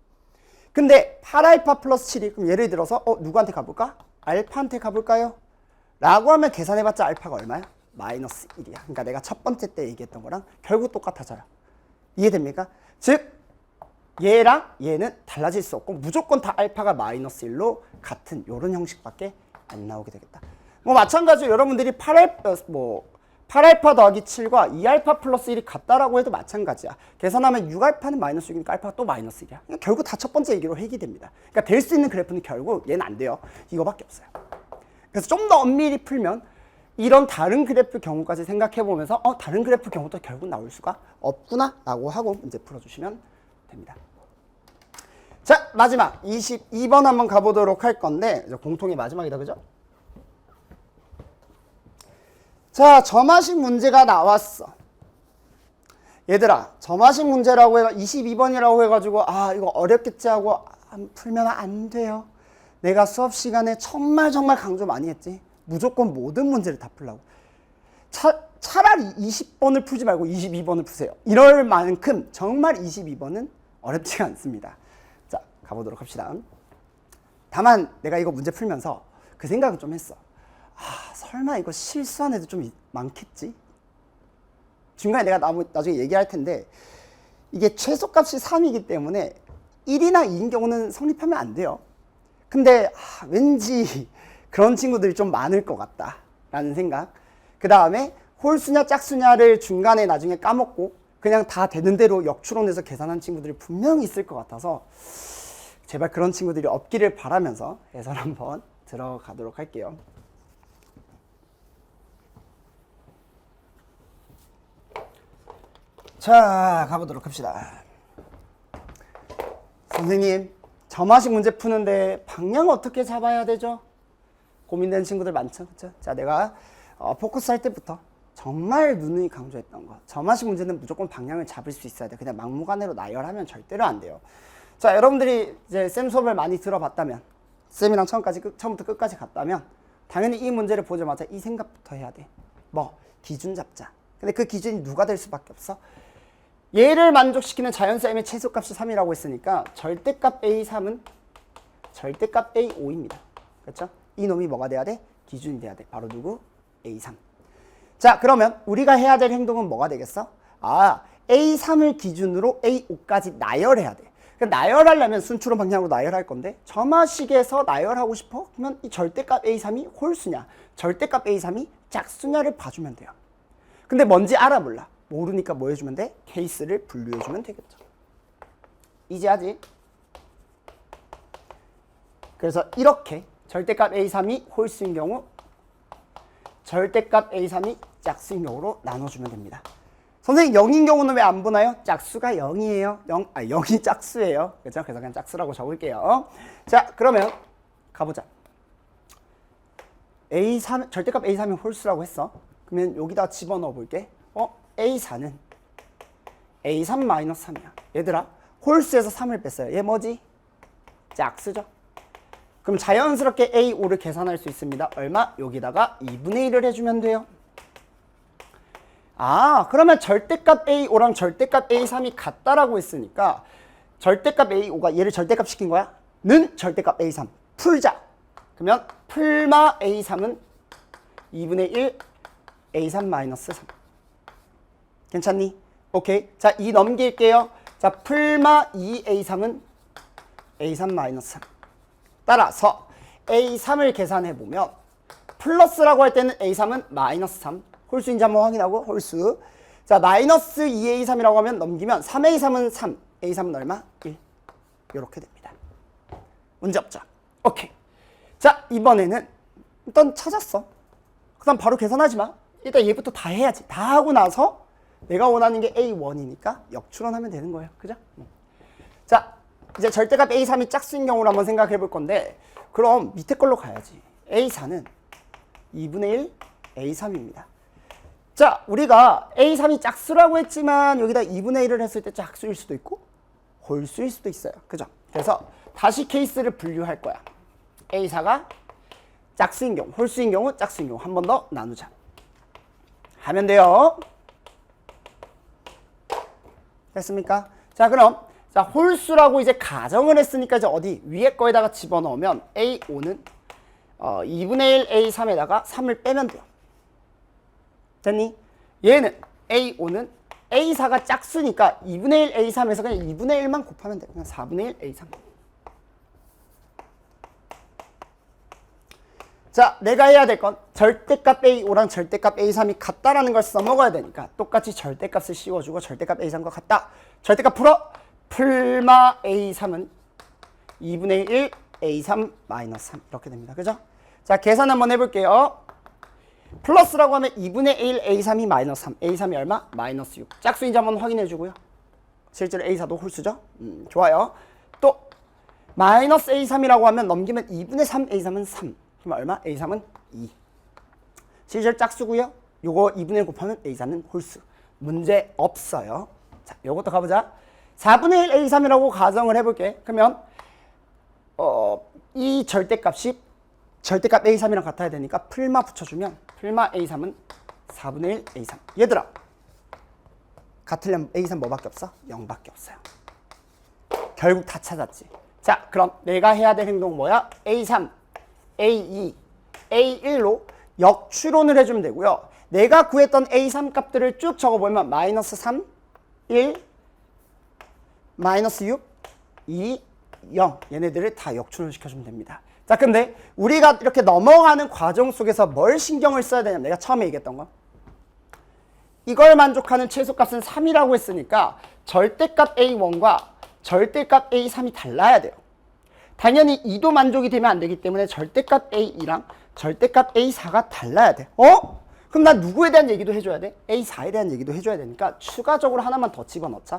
근데 8알파 플러스 7이 그럼 예를 들어서 누구한테 가볼까? 알파한테 가볼까요? 라고 하면 계산해봤자 알파가 얼마야? 마이너스 1이야. 그러니까 내가 첫 번째 때 얘기했던 거랑 결국 똑같아져요. 이해됩니까? 즉 얘랑 얘는 달라질 수 없고 무조건 다 알파가 마이너스 1로 같은 이런 형식밖에 안 나오게 되겠다. 뭐 마찬가지로 여러분들이 8알파 더하기 7과 2알파 플러스 1이 같다라고 해도 마찬가지야. 계산하면 6알파는 마이너스 6이니까 알파가 또 마이너스 1이야. 그러니까 결국 다 첫 번째 얘기로 해결됩니다. 그러니까 될 수 있는 그래프는 결국 얘는 안 돼요. 이거밖에 없어요. 그래서 좀 더 엄밀히 풀면 이런 다른 그래프 경우까지 생각해 보면서 다른 그래프 경우도 결국 나올 수가 없구나 라고 하고 문제 풀어주시면 됩니다. 자, 마지막 22번 한번 가보도록 할 건데 공통의 마지막이다, 그죠? 자, 점화식 문제가 나왔어. 얘들아, 점화식 문제라고 해가 22번이라고 해가지고 이거 어렵겠지 하고 풀면 안 돼요. 내가 수업 시간에 정말 강조 많이 했지. 무조건 모든 문제를 다 풀라고. 차라리 20번을 풀지 말고 22번을 푸세요. 이럴 만큼 정말 22번은 어렵지가 않습니다. 자, 가보도록 합시다. 다만 내가 이거 문제 풀면서 그 생각은 좀 했어. 설마 이거 실수한 애도 좀 많겠지? 중간에 내가 나중에 얘기할 텐데 이게 최소값이 3이기 때문에 1이나 2인 경우는 성립하면 안 돼요. 근데 왠지 그런 친구들이 좀 많을 것 같다라는 생각. 그 다음에 홀수냐 짝수냐를 중간에 나중에 까먹고 그냥 다 되는 대로 역추론해서 계산한 친구들이 분명히 있을 것 같아서 제발 그런 친구들이 없기를 바라면서 해설 한번 들어가도록 할게요. 자, 가보도록 합시다. 선생님, 점화식 문제 푸는데 방향 어떻게 잡아야 되죠? 고민되는 친구들 많죠, 그렇죠? 자, 내가 포커스 할 때부터 정말 누누이 강조했던 거. 점화식 문제는 무조건 방향을 잡을 수 있어야 돼. 그냥 막무가내로 나열하면 절대로 안 돼요. 자, 여러분들이 이제 쌤 수업을 많이 들어봤다면, 쌤이랑 처음부터 끝까지 갔다면, 당연히 이 문제를 보자마자 이 생각부터 해야 돼. 기준 잡자. 근데 그 기준이 누가 될 수밖에 없어? 얘를 만족시키는 자연수의 최소값이 3이라고 했으니까 절대값 A3은 절대값 A5입니다. 그렇죠? 이 놈이 뭐가 돼야 돼? 기준이 돼야 돼. 바로 누구? A3. 자, 그러면 우리가 해야 될 행동은 뭐가 되겠어? A3을 기준으로 A5까지 나열해야 돼. 그러니까 나열하려면 순추론 방향으로 나열할 건데 점화식에서 나열하고 싶어? 그러면 이 절대값 A3이 홀수냐, 절대값 A3이 짝수냐를 봐주면 돼요. 근데 뭔지 알아 몰라. 모르니까 뭐 해주면 돼? 케이스를 분류해주면 되겠죠. 이제하지? 그래서 이렇게 절대값 A3이 홀수인 경우, 절대값 A3이 짝수인 경우로 나눠주면 됩니다. 선생님 0인 경우는 왜 안 보나요? 짝수가 0이에요. 0이 짝수예요. 그렇죠? 그래서 그냥 짝수라고 적을게요. 자, 그러면 가보자. A3, 절대값 A3이 홀수라고 했어. 그러면 여기다 집어넣어 볼게. A4는 A3-3이야. 얘들아, 홀수에서 3을 뺐어요. 얘 뭐지? 짝수죠. 그럼 자연스럽게 A5를 계산할 수 있습니다. 얼마? 여기다가 2분의 1을 해주면 돼요. 그러면 절대값 A5랑 절대값 A3이 같다라고 했으니까 절대값 A5가 얘를 절대값 시킨 거야? 는 절대값 A3. 풀자. 그러면 풀마 A3은 2분의 1 A3-3. 괜찮니? 오케이. 자, 2 넘길게요. 자, 풀마 2A3은 A3-3. 따라서 A3을 계산해보면 플러스라고 할 때는 A3은 마이너스 3. 홀수인지 한번 확인하고 홀수. 자, 마이너스 2A3이라고 하면 넘기면 3A3은 3. A3은 얼마? 1. 이렇게 됩니다. 문제없죠? 오케이. 자, 이번에는 일단 찾았어. 그 다음 바로 계산하지 마. 일단 얘부터 다 해야지. 다 하고 나서 내가 원하는 게 A1이니까 역추론하면 되는 거예요. 그죠? 자, 이제 절대값 A3이 짝수인 경우를 한번 생각해 볼 건데 그럼 밑에 걸로 가야지. A4는 2분의 1 A3입니다. 자, 우리가 A3이 짝수라고 했지만 여기다 2분의 1을 했을 때 짝수일 수도 있고 홀수일 수도 있어요. 그죠? 그래서 다시 케이스를 분류할 거야. A4가 짝수인 경우, 홀수인 경우, 짝수인 경우 한 번 더 나누자. 하면 돼요. 됐습니까? 자, 그럼 자, 홀수라고 이제 가정을 했으니까 이제 어디 위에 거에다가 집어넣으면 A5는 2분의 1 A3에다가 3을 빼면 돼요. 됐니? 얘는 A5는 A4가 짝수니까 2분의 1 A3에서 그냥 2분의 1만 곱하면 돼요. 그냥 4분의 1 A3. 자, 내가 해야 될 건 절대값 A5랑 절대값 A3이 같다라는 걸 써먹어야 되니까 똑같이 절대값을 씌워주고 절대값 A3과 같다. 절대값 풀어. 풀마 A3은 2분의 1 A3 마이너스 3 이렇게 됩니다. 그죠? 자, 계산 한번 해볼게요. 플러스라고 하면 2분의 1 A3이 마이너스 3. A3이 얼마? 마이너스 6. 짝수인지 한번 확인해 주고요. 실제로 A4도 홀수죠? 좋아요. 또 마이너스 A3이라고 하면 넘기면 2분의 3 A3은 3. 그럼 얼마? A3은 2. 실제로 짝수고요. 요거 2분의 1 곱하면 A4는 홀수. 문제 없어요. 자, 요것도 가보자. 4분의 1 A3이라고 가정을 해볼게. 그러면 이 절대값이 절대값 A3이랑 같아야 되니까 풀마 붙여주면 풀마 A3은 4분의 1 A3. 얘들아, 같으려면 A3 뭐밖에 없어? 0밖에 없어요. 결국 다 찾았지. 자, 그럼 내가 해야 될 행동은 뭐야? A3, A2, A1로 역추론을 해주면 되고요. 내가 구했던 A3 값들을 쭉 적어보면 마이너스 3, 1, 마이너스 6, 2, 0 얘네들을 다 역추론 시켜주면 됩니다. 자, 근데 우리가 이렇게 넘어가는 과정 속에서 뭘 신경을 써야 되냐면 내가 처음에 얘기했던 거 이걸 만족하는 최소값은 3이라고 했으니까 절대값 A1과 절대값 A3이 달라야 돼요. 당연히 2도 만족이 되면 안 되기 때문에 절대값 A2랑 절대값 A4가 달라야 돼. 그럼 나 누구에 대한 얘기도 해줘야 돼? A4에 대한 얘기도 해줘야 되니까 추가적으로 하나만 더 집어넣자.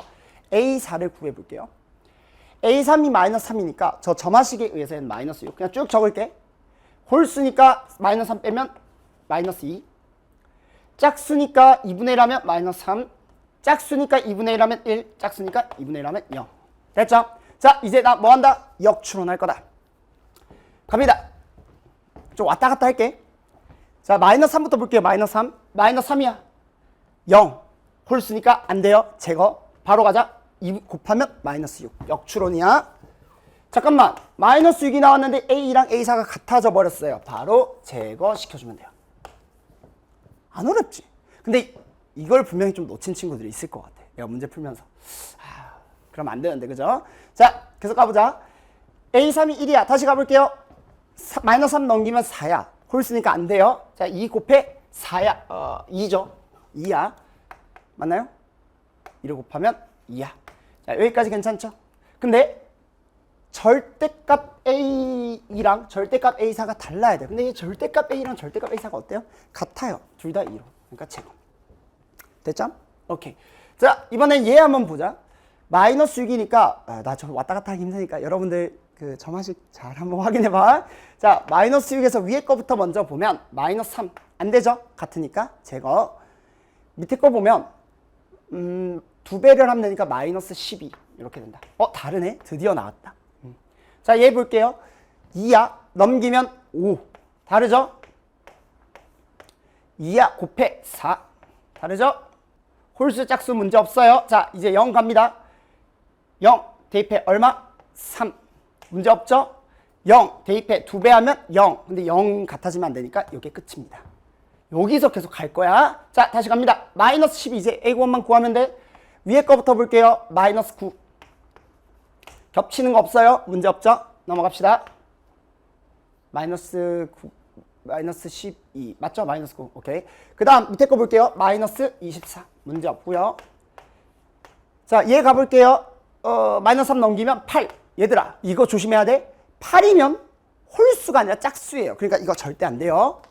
A4를 구해볼게요. A3이 마이너스 3이니까 저 점화식에 의해서는 마이너스 6. 그냥 쭉 적을게. 홀수니까 마이너스 3 빼면 마이너스 2. 짝수니까 2분의 1 하면 마이너스 3. 짝수니까 2분의 1 하면 1. 짝수니까 2분의 1 하면 0. 됐죠? 자, 이제 나 뭐 한다? 역추론할 거다. 갑니다. 좀 왔다 갔다 할게. 자, 마이너스 3부터 볼게요. 마이너스 3. 마이너스 3이야. 0. 홀수니까 안 돼요. 제거. 바로 가자. 2 곱하면 마이너스 6. 역추론이야. 잠깐만. 마이너스 6이 나왔는데 A랑 A4가 같아져 버렸어요. 바로 제거시켜주면 돼요. 안 어렵지? 근데 이걸 분명히 좀 놓친 친구들이 있을 것 같아. 내가 문제 풀면서. 그럼 안 되는데, 그죠? 자, 계속 가보자. A3이 1이야. 다시 가볼게요. 마이너스 3 넘기면 4야. 홀수니까 안 돼요. 자, 2 곱해 4야. 2죠. 2야. 맞나요? 2를 곱하면 2야. 자, 여기까지 괜찮죠? 근데 절대값 A2랑 절대값 A4가 달라야 돼. 근데 이 절대값 A랑 절대값 A4가 어때요? 같아요. 둘 다 2로. 그러니까 제곱. 됐죠? 오케이. 자, 이번엔 얘 한번 보자. 마이너스 6이니까 나 좀 왔다 갔다 하기 힘드니까 여러분들 그 점화식 잘 한번 확인해봐. 자, 마이너스 6에서 위에 거부터 먼저 보면 마이너스 3 안 되죠? 같으니까 제거. 밑에 거 보면 2배를 하면 되니까 마이너스 12 이렇게 된다. 다르네. 드디어 나왔다. 자, 얘 볼게요. 2야. 넘기면 5. 다르죠? 2야. 곱해 4. 다르죠? 홀수 짝수 문제 없어요. 자, 이제 0 갑니다. 0 대입해 얼마? 3. 문제 없죠? 0 대입해 2배 하면 0. 근데 0 같아지면 안 되니까 이게 끝입니다. 여기서 계속 갈 거야. 자, 다시 갑니다. 마이너스 12 이제 A1만 구하면 돼. 위에 거부터 볼게요. 마이너스 9. 겹치는 거 없어요? 문제 없죠? 넘어갑시다. 마이너스 9, 마이너스 12. 맞죠? 마이너스 9. 오케이. 그 다음 밑에 거 볼게요. 마이너스 24. 문제 없고요. 자, 얘 가볼게요. 마이너스 3 넘기면 8. 얘들아, 이거 조심해야 돼. 8이면 홀수가 아니라 짝수예요. 그러니까 이거 절대 안 돼요.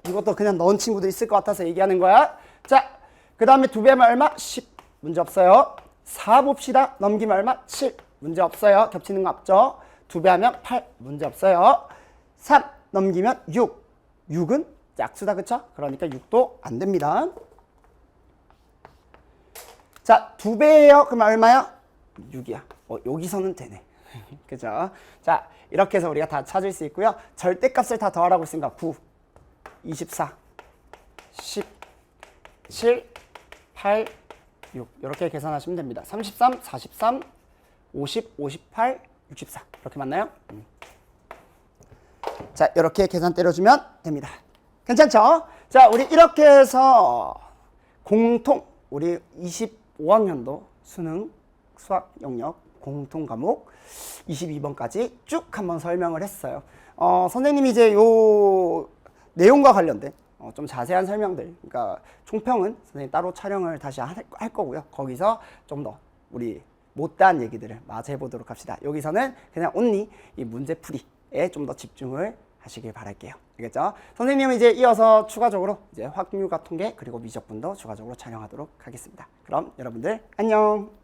이것도 그냥 넣은 친구들 있을 것 같아서 얘기하는 거야. 자, 그 다음에 2배 하면 얼마? 10. 문제 없어요. 4 봅시다. 넘기면 얼마? 7. 문제 없어요. 겹치는 거 없죠? 2배 하면 8. 문제 없어요. 3 넘기면 6. 6은 짝수다, 그쵸? 그러니까 6도 안 됩니다. 자, 2배예요. 그럼 얼마야? 6이야. 여기서는 되네. 그죠? 자, 이렇게 해서 우리가 다 찾을 수 있고요. 절대값을 다 더하라고 했으니까 9, 24, 10, 7, 8, 6 이렇게 계산하시면 됩니다. 33, 43, 50, 58, 64 이렇게 맞나요? 자, 이렇게 계산 때려주면 됩니다. 괜찮죠? 자, 우리 이렇게 해서 공통 우리 25학년도 수능 수학 영역 공통 과목 22번까지 쭉 한번 설명을 했어요. 선생님이 이제 요 내용과 관련된 좀 자세한 설명들, 그러니까 총평은 선생님 따로 촬영을 다시 할 거고요. 거기서 좀 더 우리 못다한 얘기들을 마저 해보도록 합시다. 여기서는 그냥 온리 이 문제풀이에 좀 더 집중을 하시길 바랄게요. 알겠죠? 선생님은 이제 이어서 추가적으로 이제 확률과 통계 그리고 미적분도 추가적으로 촬영하도록 하겠습니다. 그럼 여러분들 안녕.